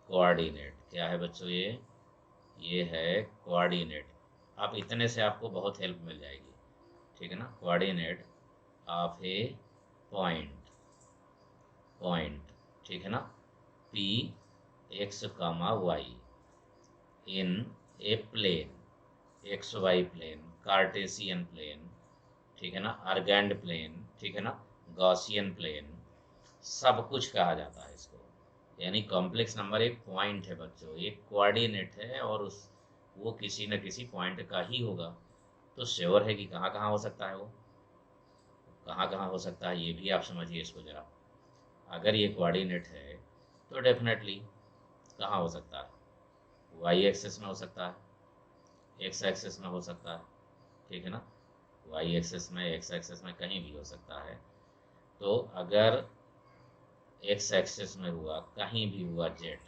कोऑर्डिनेट, क्या है बच्चों ये है कोऑर्डिनेट। आप इतने से आपको बहुत हेल्प मिल जाएगी, ठीक है ना। Coordinate of a point, point, ठीक है ना, p x comma y in a plane, x y plane, cartesian plane, ठीक है ना, आर्गेंड प्लेन, ठीक है ना, गॉसियन प्लेन, सब कुछ कहा जाता है इसको। यानी कॉम्प्लेक्स नंबर एक पॉइंट है बच्चों, एक कोऑर्डिनेट है और उस वो किसी न किसी पॉइंट का ही होगा। तो श्योर है कि कहाँ कहाँ हो सकता है, वो कहाँ कहाँ हो सकता है ये भी आप समझिए इसको ज़रा। अगर ये कोऑर्डिनेट है तो डेफिनेटली कहाँ हो सकता है, वाई एक्सेस में हो सकता है, एक्स एक्सेस में हो सकता है, ठीक है ना, वाई एक्सेस में, एक्स एक्सेस में, कहीं भी हो सकता है। तो अगर एक्स एक्सेस में हुआ, कहीं भी हुआ जेड,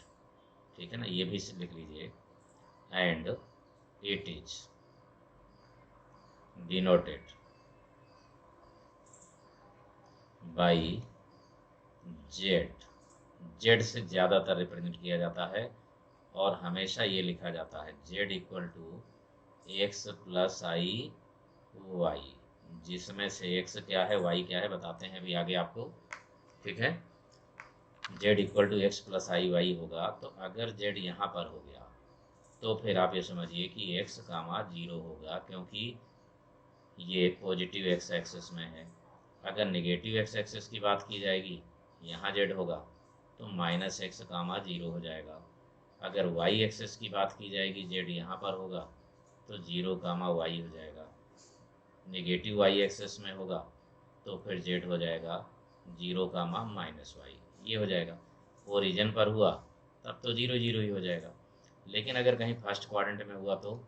ठीक है ना, ये भी लिख लीजिए। And it is denoted by Z, Z से ज़्यादातर रिप्रेजेंट किया जाता है और हमेशा ये लिखा जाता है z equal to x plus i y, जिसमें से एक्स क्या है वाई क्या है बताते हैं अभी आगे आपको, ठीक है। Z equal to x plus i y होगा, तो अगर जेड यहाँ पर हो गया तो फिर आप ये समझिए कि एक्स कामा 0 होगा, क्योंकि ये पॉजिटिव एक्स एक्सेस में है। अगर नेगेटिव एक्स एक्सेस की बात की जाएगी, यहाँ जेड होगा तो -x कामा 0 हो जाएगा। अगर वाई एक्सेस की बात की जाएगी, जेड यहाँ पर होगा तो 0 कामा वाई हो जाएगा। नेगेटिव वाई एक्सेस में होगा तो फिर जेड हो जाएगा 0 कामा -y, ये हो जाएगा। ओरिजिन पर हुआ तब तो 0 0 ही हो जाएगा। लेकिन अगर कहीं फर्स्ट क्वाड्रेंट में हुआ, तो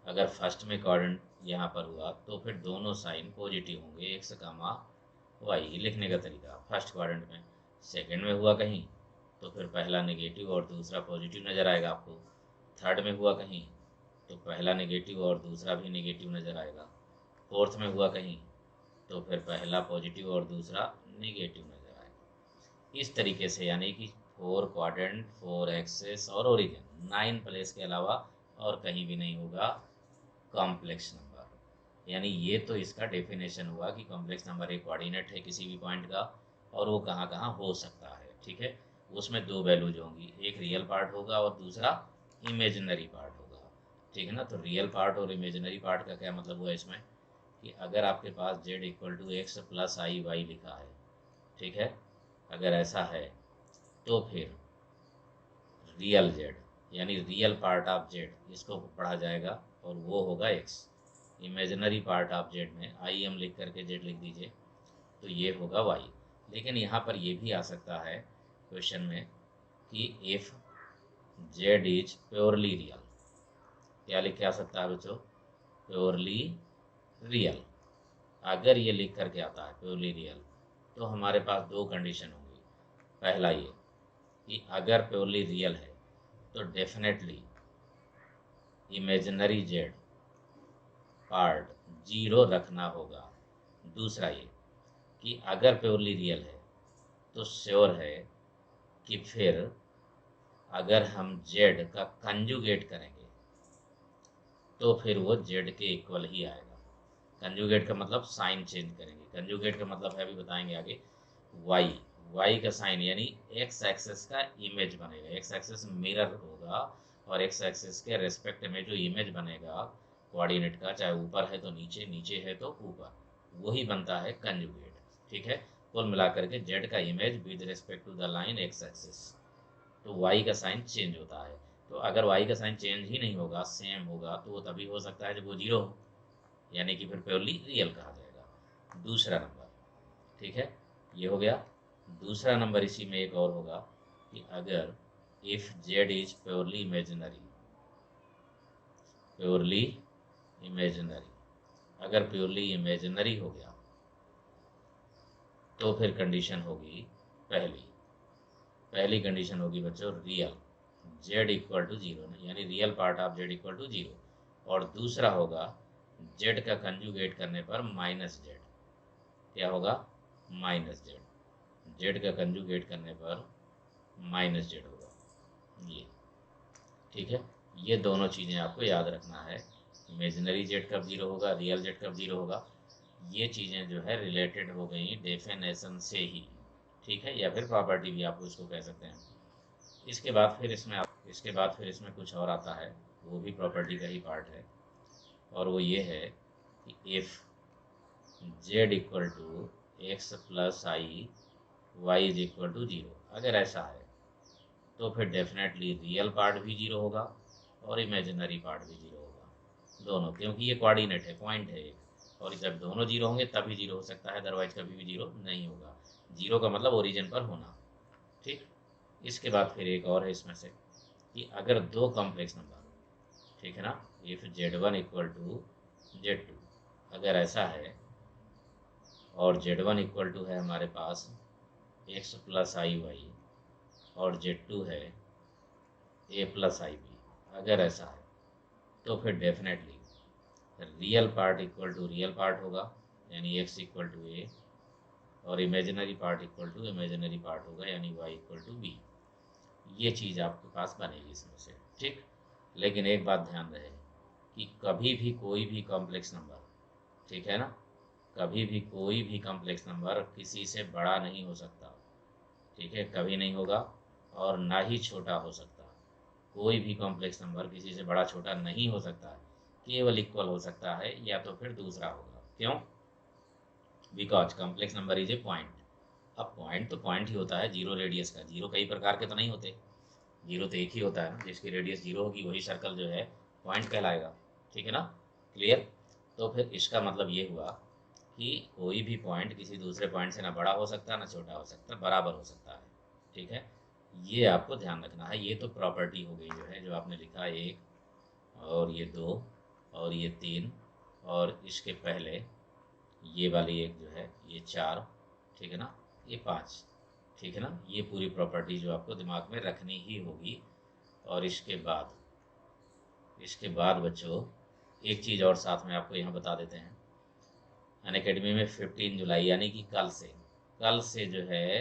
अगर फर्स्ट में क्वाड्रेंट यहाँ पर हुआ तो फिर दोनों साइन पॉजिटिव होंगे, एक्स कामा वाई, लिखने का तरीका फर्स्ट क्वाड्रेंट में। सेकंड में हुआ कहीं तो फिर पहला नेगेटिव और दूसरा पॉजिटिव नज़र आएगा आपको। थर्ड में हुआ कहीं तो पहला नेगेटिव और दूसरा भी नेगेटिव नज़र आएगा। फोर्थ में हुआ कहीं तो फिर पहला पॉजिटिव और दूसरा निगेटिव नजर आएगा। इस तरीके से यानी कि 4 क्वाड्रेंट, 4 एक्सेस और ओरिजिन, 9 प्लेस के अलावा और कहीं भी नहीं होगा कॉम्प्लेक्स नंबर। यानी ये तो इसका डेफिनेशन हुआ कि कॉम्प्लेक्स नंबर एक कोऑर्डिनेट है किसी भी पॉइंट का और वो कहाँ कहाँ हो सकता है। ठीक है, उसमें दो वैल्यूज होंगी, एक रियल पार्ट होगा और दूसरा इमेजिनरी पार्ट होगा। ठीक है ना। तो रियल पार्ट और इमेजिनरी पार्ट का क्या मतलब हुआ इसमें कि अगर आपके पास z equal to x plus i y लिखा है, ठीक है, अगर ऐसा है तो फिर रियल z यानी रियल पार्ट ऑफ z इसको पढ़ा जाएगा और वो होगा x। Imaginary part of z में आई एम लिख करके z लिख दीजिए तो ये होगा y। लेकिन यहाँ पर ये भी आ सकता है क्वेश्चन में कि if z is purely real, क्या लिख के आ सकता है बच्चों, प्योरली रियल। अगर ये लिख करके आता है प्योरली रियल तो हमारे पास दो कंडीशन होंगी। पहला ये कि अगर प्योरली रियल है तो डेफिनेटली इमेजिनरी जेड पार्ट 0 रखना होगा। दूसरा ये कि अगर प्योरली रियल है तो श्योर है कि फिर अगर हम जेड का कंजुगेट करेंगे तो फिर वो जेड के इक्वल ही आएगा। कंजुगेट का मतलब साइन चेंज करेंगे, कंजुगेट का मतलब है अभी बताएंगे आगे। वाई, वाई का साइन यानी एक्स एक्सेस का इमेज बनेगा, एक्स एक्सेस मिरर होगा और एक्स एक्सेस के रेस्पेक्ट में जो इमेज बनेगा कोऑर्डिनेट का, चाहे ऊपर है तो नीचे, नीचे है तो ऊपर, वही बनता है कंजुगेट। ठीक है, कुल मिलाकर के जेड का image with respect to the line x axis, तो वाई का साइन चेंज होता है। तो अगर वाई का साइन चेंज ही नहीं होगा, सेम होगा, तो वो तभी हो सकता है जब वो जीरो हो, यानी कि फिर प्योरली रियल कहा जाएगा। दूसरा नंबर, ठीक है, ये हो गया। दूसरा नंबर इसी में एक और होगा कि अगर if Z is purely imaginary, purely imaginary, अगर प्योरली इमेजिनरी हो गया तो फिर कंडीशन होगी पहली, पहली कंडीशन होगी बच्चों real, z equal to zero, यानी real part of z equal to zero. और दूसरा होगा जेड का कंजुगेट करने पर माइनस जेड, क्या होगा, माइनस जेड, जेड का कंजुगेट करने पर माइनस जेड होगा ये। ठीक है, ये दोनों चीज़ें आपको याद रखना है, इमेजिनरी जेड कब जीरो होगा, रियल जेड कब जीरो होगा, ये चीज़ें जो है रिलेटेड हो गई डेफिनेशन से ही। ठीक है, या फिर प्रॉपर्टी भी आप उसको कह सकते हैं। इसके बाद फिर इसमें कुछ और आता है, वो भी प्रॉपर्टी का ही पार्ट है, और वो ये है कि if z equal to x plus i y is equal to zero, अगर ऐसा है तो फिर डेफिनेटली रियल पार्ट भी जीरो होगा और इमेजिनरी पार्ट भी जीरो होगा, दोनों, क्योंकि ये कोऑर्डिनेट है, पॉइंट है एक, और जब दोनों जीरो होंगे तभी जीरो हो सकता है, अदरवाइज कभी भी जीरो नहीं होगा। जीरो का मतलब ओरिजिन पर होना। ठीक, इसके बाद फिर एक और है इसमें से कि अगर दो कॉम्प्लेक्स नंबर, ठीक है ना, if z1 equal to z2, अगर ऐसा है और z1 इक्वल टू है हमारे पास x प्लस आई वाई और z2 है a प्लस आई बी, अगर ऐसा है तो फिर definitely real part equal to real part होगा, यानी x इक्वल टू a, और imaginary part equal to imaginary part होगा, यानी y इक्वल टू b। ये चीज़ आपके पास बनेगी इसमें से। ठीक, लेकिन एक बात ध्यान रहे कि कभी भी कोई भी कॉम्प्लेक्स नंबर, ठीक है ना, कभी भी कोई भी कॉम्प्लेक्स नंबर किसी से बड़ा नहीं हो सकता। ठीक है, कभी नहीं होगा और ना ही छोटा हो सकता। कोई भी कॉम्प्लेक्स नंबर किसी से बड़ा छोटा नहीं हो सकता है, केवल इक्वल हो सकता है या तो फिर दूसरा होगा। क्यों, because complex number is a point. अब पॉइंट तो पॉइंट ही होता है, जीरो रेडियस का, जीरो कई प्रकार के तो नहीं होते, जीरो तो एक ही होता है ना, जिसकी रेडियस जीरो होगी वही सर्कल जो है पॉइंट कहलाएगा। ठीक है ना, क्लियर। तो फिर इसका मतलब ये हुआ कि कोई भी पॉइंट किसी दूसरे पॉइंट से ना बड़ा हो सकता ना छोटा हो सकता, बराबर हो सकता है। ठीक है, ये आपको ध्यान रखना है। ये तो प्रॉपर्टी हो गई जो है, जो आपने लिखा, एक और ये दो और ये तीन और इसके पहले ये वाली एक जो है ये चार, ठीक है ना, ये पाँच, ठीक है ना, ये पूरी प्रॉपर्टी जो आपको दिमाग में रखनी ही होगी। और इसके बाद बच्चों एक चीज़ और साथ में आपको यहाँ बता देते हैं अनअकैडमी में 15 जुलाई यानी कि कल से जो है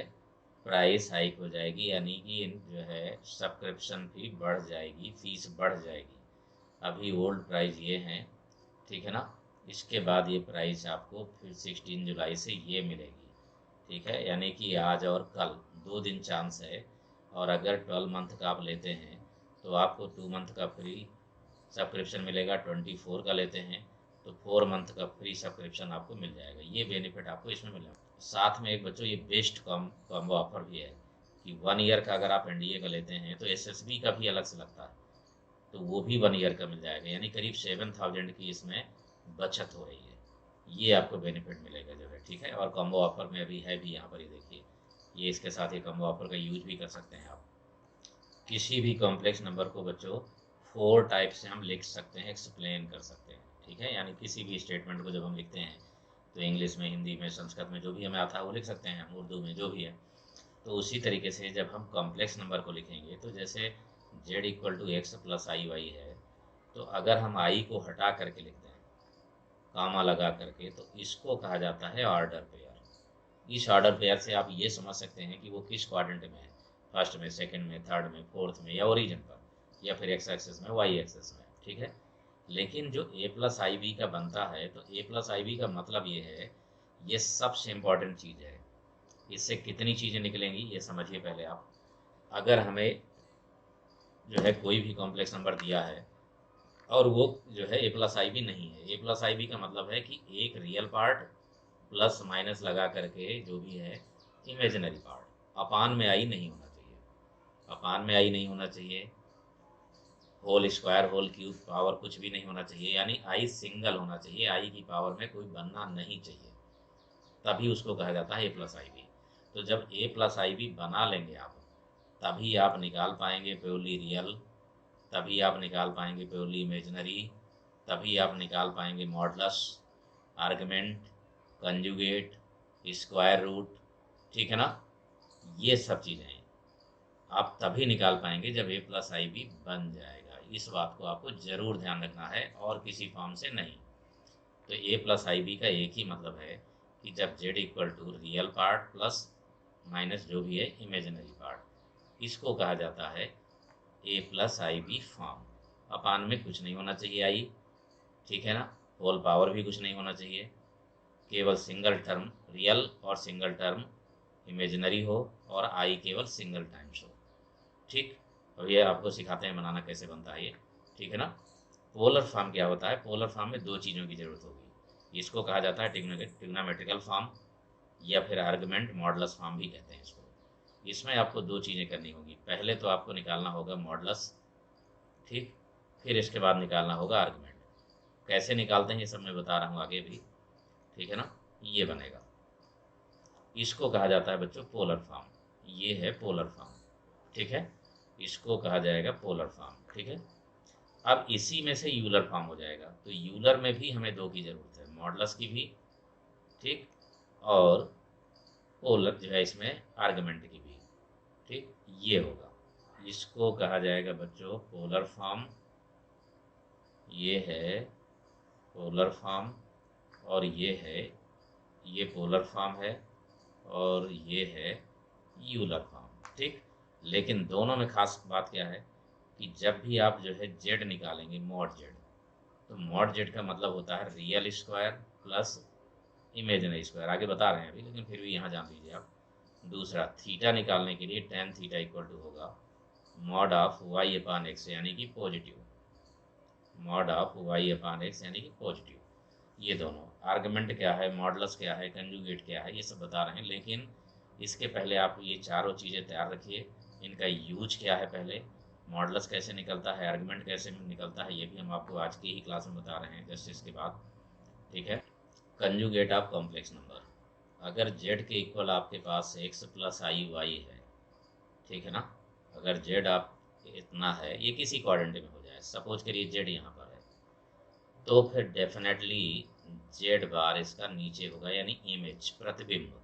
प्राइस हाइक हो जाएगी, यानी कि जो है सब्सक्रिप्शन फी बढ़ जाएगी, फीस बढ़ जाएगी। अभी ओल्ड प्राइस ये हैं, ठीक है ना। इसके बाद ये प्राइस आपको फिर 16 जुलाई से ये मिलेगी, ठीक है। यानी कि आज और कल 2 दिन चांस है। और अगर 12 मंथ का आप लेते हैं तो आपको 2 मंथ का फ्री सब्सक्रिप्शन मिलेगा। 24 का लेते हैं तो 4 मंथ का फ्री सब्सक्रिप्शन आपको मिल जाएगा। ये बेनिफिट आपको इसमें मिलेगा। साथ में एक बच्चों ये बेस्ट कॉम्बो ऑफर भी है कि 1 ईयर का अगर आप एनडीए का लेते हैं तो एसएसबी का भी अलग से लगता है, तो वो भी 1 ईयर का मिल जाएगा। यानी करीब 7000 की इसमें बचत हो रही है। ये आपको बेनिफिट मिलेगा जो है, ठीक है। और कॉम्बो ऑफर में अभी है भी, यहाँ पर ही देखिए, ये इसके साथ ये कॉम्बो ऑफर का यूज भी कर सकते हैं आप। किसी भी कॉम्प्लेक्स नंबर को बच्चों 4 टाइप से हम लिख सकते हैं, एक्सप्लेन कर सकते हैं, ठीक है। यानी किसी भी स्टेटमेंट को जब हम लिखते हैं तो इंग्लिश में, हिंदी में, संस्कृत में, जो भी हमें आता है वो लिख सकते हैं हम, उर्दू में जो भी है। तो उसी तरीके से जब हम कॉम्प्लेक्स नंबर को लिखेंगे तो जैसे z equal to x plus i y है, तो अगर हम आई को हटा करके लिख दें कामा लगा करके, तो इसको कहा जाता है ऑर्डर पेयर। इस ऑर्डर पेयर से आप ये समझ सकते हैं कि वो किस क्वाड्रेंट में है, फर्स्ट में, सेकंड में, थर्ड में, फोर्थ में, या ओरिजिन पर, या फिर एक्स एक्सेस में, वाई एक्सेस में, ठीक है। लेकिन जो ए प्लस आई बी का बनता है, तो ए प्लस आई बी का मतलब ये है, ये सबसे इम्पॉर्टेंट चीज़ है। इससे कितनी चीज़ें निकलेंगी ये समझिए पहले आप। अगर हमें जो है कोई भी कॉम्प्लेक्स नंबर दिया है और वो जो है ए प्लस आई बी नहीं है, ए प्लस आई बी का मतलब है कि एक रियल पार्ट प्लस माइनस लगा करके जो भी है इमेजिनरी पार्ट, अपान में आई नहीं होना चाहिए, अपान में आई नहीं होना चाहिए, whole square, whole cube, power कुछ भी नहीं होना चाहिए। यानी आई सिंगल होना चाहिए, आई की पावर में कोई बनना नहीं चाहिए, तभी उसको कहा जाता है ए प्लस आई बी। तो जब ए प्लस आई बी बना लेंगे आप, तभी आप निकाल पाएंगे प्योरली रियल, तभी आप निकाल पाएंगे प्योरली इमेजिनरी, तभी आप निकाल पाएंगे modulus, argument, conjugate, square root, ठीक है ना। ये सब चीज़ें आप तभी निकाल पाएंगे जब ए प्लस आई बी बन जाएगा। इस बात को आपको ज़रूर ध्यान रखना है, और किसी फॉर्म से नहीं। तो ए प्लस आई बी का एक ही मतलब है कि जब z equal to real part plus minus जो भी है इमेजिनरी पार्ट, इसको कहा जाता है a plus i b form. Upon में कुछ नहीं होना चाहिए आई, ठीक है ना। होल पावर भी कुछ नहीं होना चाहिए, केवल सिंगल टर्म रियल और सिंगल टर्म इमेजिनरी हो, और आई केवल सिंगल टाइम्स हो, ठीक। अब ये आपको सिखाते हैं बनाना कैसे बनता है ये, ठीक है ना। पोलर फॉर्म क्या होता है? पोलर फॉर्म में 2 चीज़ों की ज़रूरत होगी। इसको कहा जाता है ट्रिग्नोमेट्रिकल फॉर्म, या फिर आर्गुमेंट मॉडलस फॉर्म भी कहते हैं इसको। इसमें आपको 2 चीज़ें करनी होगी। पहले तो आपको निकालना होगा मॉडलस, ठीक। फिर इसके बाद निकालना होगा आर्गुमेंट। कैसे निकालते हैं ये सब मैं बता रहा हूँ आगे भी, ठीक है ना। ये बनेगा, इसको कहा जाता है बच्चों पोलर फॉर्म। ये है पोलर फॉर्म, ठीक है। इसको कहा जाएगा पोलर फॉर्म, ठीक है। अब इसी में से यूलर फॉर्म हो जाएगा। तो यूलर में भी हमें 2 की ज़रूरत है, मॉडलस की भी, ठीक, और पोलर जो है इसमें आर्गुमेंट की भी, ठीक। ये होगा, इसको कहा जाएगा बच्चों पोलर फॉर्म। ये है पोलर फॉर्म, और ये है, ये पोलर फॉर्म है, और ये है यूलर फॉर्म, ठीक। लेकिन दोनों में खास बात क्या है कि जब भी आप जो है जेड निकालेंगे, मॉड जेड, तो मॉड जेड का मतलब होता है real square plus imaginary square. आगे बता रहे हैं अभी, लेकिन फिर भी यहाँ जान लीजिए आप। दूसरा, थीटा निकालने के लिए टेन थीटा इक्वल टू होगा mod of y upon x, यानी कि positive, mod of y upon x यानी कि पॉजिटिव। ये दोनों आर्गुमेंट क्या है, मॉडलस क्या है, कंजुगेट क्या है, ये सब बता रहे हैं। लेकिन इसके पहले आप ये चारों चीज़ें तैयार रखिए। इनका यूज क्या है पहले, मॉडलस कैसे निकलता है, आर्गुमेंट कैसे निकलता है, ये भी हम आपको आज की ही क्लास में बता रहे हैं जस्ट इसके बाद, ठीक है। कंजुगेट ऑफ कॉम्प्लेक्स नंबर, अगर जेड के इक्वल आपके पास एक्स प्लस आई वाई है, ठीक है ना। अगर जेड आप इतना है, ये किसी क्वाड्रेंट में हो जाए, सपोज करिए जेड यहाँ पर है, तो फिर डेफिनेटली जेड बार इसका नीचे होगा, यानी इमेज, प्रतिबिंब,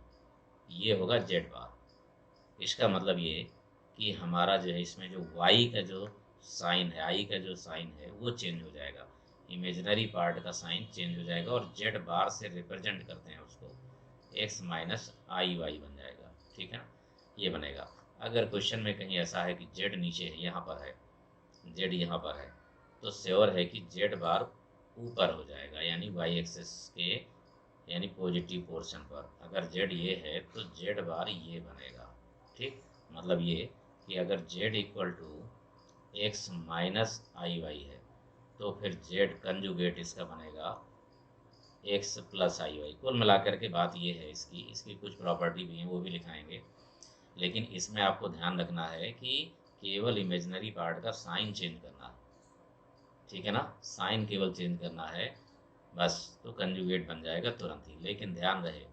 ये होगा जेड बार। इसका मतलब ये कि हमारा जो है इसमें जो वाई का जो साइन है, आई का जो साइन है वो चेंज हो जाएगा। इमेजिनरी पार्ट का साइन चेंज हो जाएगा और जेड बार से रिप्रेजेंट करते हैं उसको, एक्स माइनस आई वाई बन जाएगा। ठीक है ना, ये बनेगा। अगर क्वेश्चन में कहीं ऐसा है कि जेड नीचे है, यहाँ पर है, जेड यहाँ पर है, तो श्योर है कि जेड बार ऊपर हो जाएगा, यानी वाई एक्सिस के यानी पॉजिटिव पोर्शन पर। अगर जेड ये है तो जेड बार ये बनेगा। ठीक, मतलब ये कि अगर z equal to x minus i y है तो फिर जेड कंजुगेट इसका बनेगा एक्स प्लस आई वाई। कुल मिलाकर के बात ये है, इसकी कुछ प्रॉपर्टी भी है, वो भी लिखाएंगे। लेकिन इसमें आपको ध्यान रखना है कि केवल इमेजिनरी पार्ट का साइन चेंज करना है। ठीक है ना, साइन केवल चेंज करना है बस, तो कंजुगेट बन जाएगा तुरंत ही। लेकिन ध्यान रहे,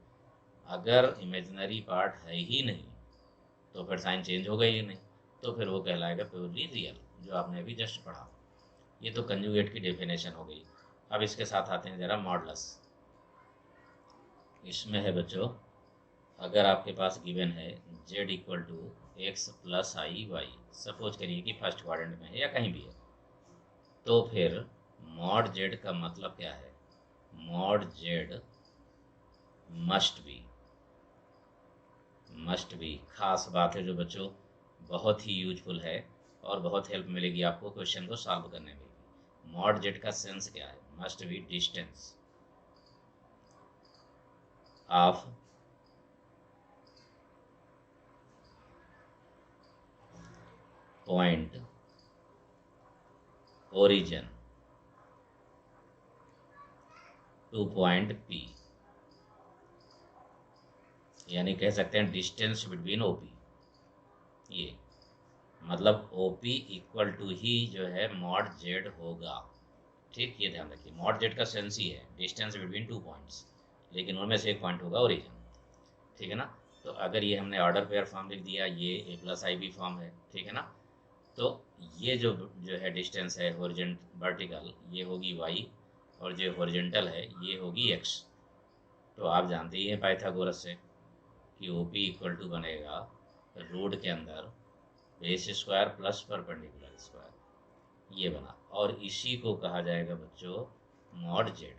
अगर इमेजिनरी पार्ट है ही नहीं तो फिर साइन चेंज होगा ही नहीं, तो फिर वो कहलाएगा प्योरली रियल, जो आपने अभी जस्ट पढ़ा। ये तो कंजुगेट की डेफिनेशन हो गई। अब इसके साथ आते हैं ज़रा मॉडलस। इसमें है बच्चों, अगर आपके पास गिवन है z equal to x plus i y, suppose करिए कि फर्स्ट क्वाड्रेंट में है या कहीं भी है, तो फिर मॉड z का मतलब क्या है? मॉड z मस्ट बी खास बात है जो बच्चों बहुत ही यूजफुल है और बहुत हेल्प मिलेगी आपको क्वेश्चन को सॉल्व करने में भी। मॉड z का सेंस क्या है? Must be distance of point origin two point P, यानी कह सकते हैं डिस्टेंस बिटवीन ओपी। ये मतलब ओपी इक्वल टू ही जो है मॉड जेड होगा। ठीक, ये ध्यान रखिए, मॉड जेड का सेंस ही है डिस्टेंस बिटवीन टू पॉइंट्स, लेकिन उनमें से एक पॉइंट होगा ओरिजिन। ठीक है ना, तो अगर ये हमने ऑर्डर पेयर फॉर्म लिख दिया, ये ए प्लस आई बी फॉर्म है। ठीक है ना, तो ये जो है डिस्टेंस है वर्टिकल, ये होगी वाई, और जो हॉरिजॉन्टल है ये होगी एक्स। तो आप जानते ही हैं पाइथागोरस से कि ओ पी इक्वल टू बनेगा रूट के अंदर base square plus perpendicular square, ये बना। और इसी को कहा जाएगा बच्चों मॉड जेड।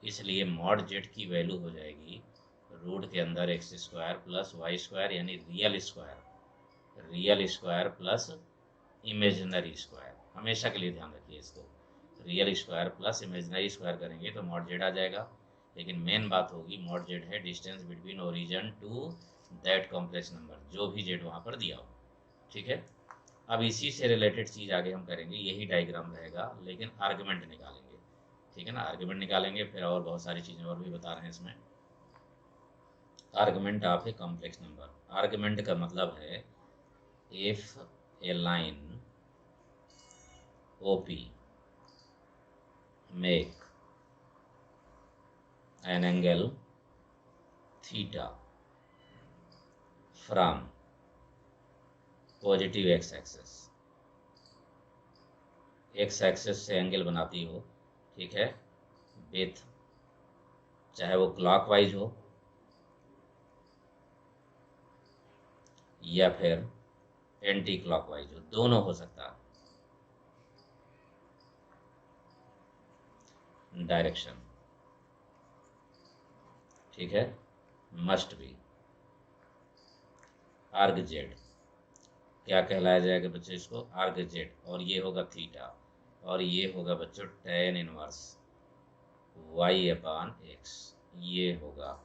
इसलिए मॉड जेड की वैल्यू हो जाएगी रूट के अंदर x square plus y square, यानी real square plus imaginary square. हमेशा के लिए ध्यान रखिए इसको, real square plus imaginary square करेंगे तो मॉड जेड आ जाएगा। लेकिन मेन बात होगी मॉड जेड है distance between origin to that complex number, जो भी जेड वहाँ पर दिया हो। ठीक है, अब इसी से रिलेटेड चीज़ आगे हम करेंगे, यही डायग्राम रहेगा, लेकिन आर्गुमेंट निकालेंगे। ठीक है ना, आर्गुमेंट निकालेंगे, फिर और बहुत सारी चीज़ें और भी बता रहे हैं इसमें। Argument of a complex number. Argument का मतलब है if A line OP make an angle theta from positive x axis, x axis से एंगल बनाती हो, ठीक है, विथ चाहे वो क्लॉकवाइज हो या फिर एंटी क्लॉकवाइज हो, दोनों हो सकता है डायरेक्शन। ठीक है, मस्ट बी आर्ग जेड। क्या कहलाया जाएगा बच्चों इसको? आर्ग जेड, और ये होगा थीटा, और ये होगा बच्चों tan inverse y upon x, ये होगा।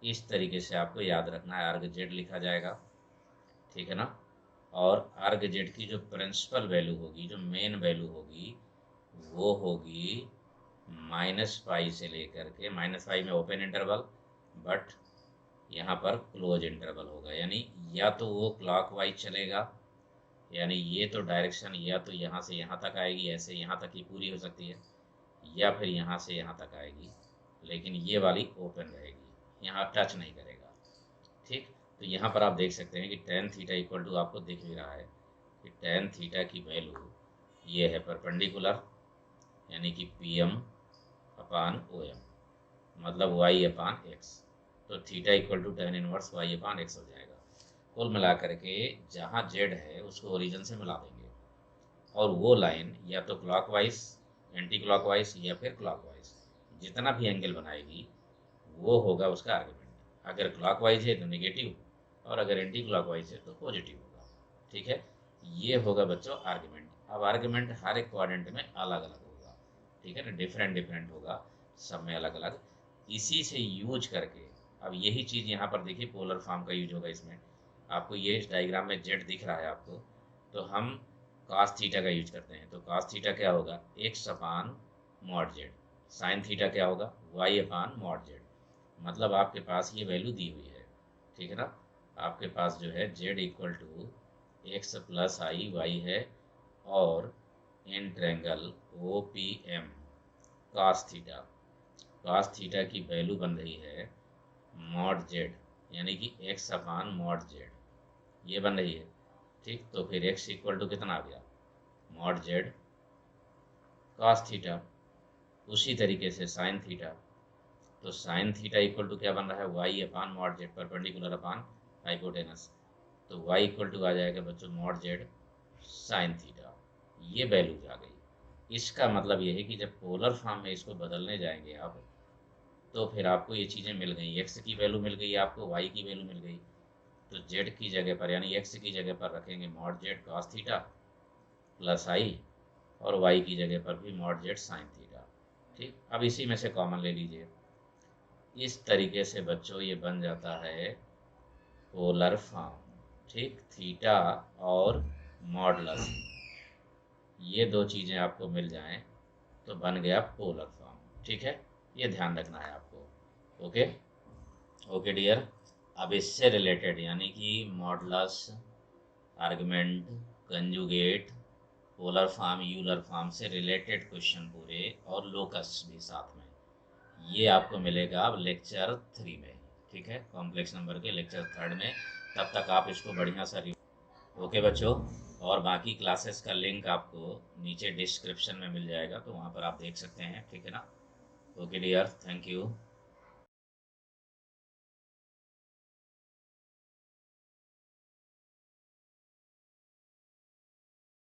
इस तरीके से आपको याद रखना है, आर्ग जेड लिखा जाएगा। ठीक है ना, और आर्ग जेड की जो प्रिंसिपल वैल्यू होगी, जो मेन वैल्यू होगी, वो होगी -पाई से लेकर के -पाई में ओपन इंटरवल, बट यहाँ पर क्लोज इंटरवल होगा। यानी या तो वो क्लॉकवाइज चलेगा, यानी ये तो डायरेक्शन या तो यहाँ से यहाँ तक आएगी, ऐसे यहाँ तक ही पूरी हो सकती है, या फिर यहाँ से यहाँ तक आएगी, लेकिन ये वाली ओपन रहेगी, यहाँ टच नहीं करेगा। ठीक, तो यहाँ पर आप देख सकते हैं कि tan थीटा इक्वल टू, आपको दिख भी रहा है कि tan थीटा की वैल्यू ये है परपेंडिकुलर, यानी कि PM अपान OM, मतलब y अपान एक्स। तो theta equal to tan inverse y upon x हो जाएगा। कुल मिला करके जहाँ z है उसको ओरिजिन से मिला देंगे, और वो लाइन या तो क्लॉकवाइज एंटी क्लॉकवाइज या फिर क्लॉकवाइज, जितना भी एंगल बनाएगी वो होगा उसका आर्ग्यूमेंट। अगर क्लॉकवाइज है तो नेगेटिव, और अगर एंटी क्लॉकवाइज है तो पॉजिटिव होगा। ठीक है, ये होगा बच्चों आर्ग्यूमेंट। अब आर्ग्यूमेंट हर एक क्वाड्रेंट में अलग अलग होगा, ठीक है ना, डिफरेंट डिफरेंट होगा, सब में अलग अलग। इसी से यूज करके, अब यही चीज़ यहाँ पर देखिए पोलर फॉर्म का यूज होगा इसमें। आपको ये इस डायग्राम में जेड दिख रहा है आपको, तो हम cos थीटा का यूज करते हैं। तो cos थीटा क्या होगा, x अपान मॉड जेड। साइन थीटा क्या होगा, y अपान मॉड जेड। मतलब आपके पास ये वैल्यू दी हुई है, ठीक है ना। आपके पास जो है z equal to x plus i y है, और in triangle O P M cos theta की वैल्यू बन रही है मॉड जेड, यानी कि x अपान मॉड जेड, ये बन रही है। ठीक, तो फिर x इक्वल टू कितना आ गया, मॉड जेड cos थीटा। उसी तरीके से साइन थीटा, तो साइन थीटा इक्वल टू क्या बन रहा है, y अपान मॉड जेड, परपेंडिकुलर अपान हाइपोटेनस। तो y इक्वल टू आ जाएगा बच्चों मॉड जेड साइन थीटा। ये वैल्यूज आ गई। इसका मतलब ये है कि जब पोलर फॉर्म में इसको बदलने जाएंगे आप, तो फिर आपको ये चीज़ें मिल गई, x की वैल्यू मिल गई आपको, y की वैल्यू मिल गई। तो z की जगह पर यानी x की जगह पर रखेंगे mod z cos theta plus i, और y की जगह पर भी मॉड जेड साइन थीटा। ठीक, अब इसी में से कॉमन ले लीजिए। इस तरीके से बच्चों ये बन जाता है पोलर फॉर्म। ठीक, थीटा और मॉडलस, ये दो चीज़ें आपको मिल जाएं तो बन गया पोलर फॉर्म। ठीक है, ये ध्यान रखना है आपको। Okay okay dear. अब इससे रिलेटेड यानी कि modulus, argument, conjugate, polar form, Euler form से रिलेटेड क्वेश्चन पूरे, और लोकस भी साथ में, ये आपको मिलेगा अब लेक्चर 3 में। ठीक है, कॉम्प्लेक्स नंबर के लेक्चर 3 में। तब तक आप इसको बढ़िया सा ओके बच्चों, और बाकी क्लासेस का लिंक आपको नीचे डिस्क्रिप्शन में मिल जाएगा, तो वहाँ पर आप देख सकते हैं। ठीक है ना। Okay dear, thank you.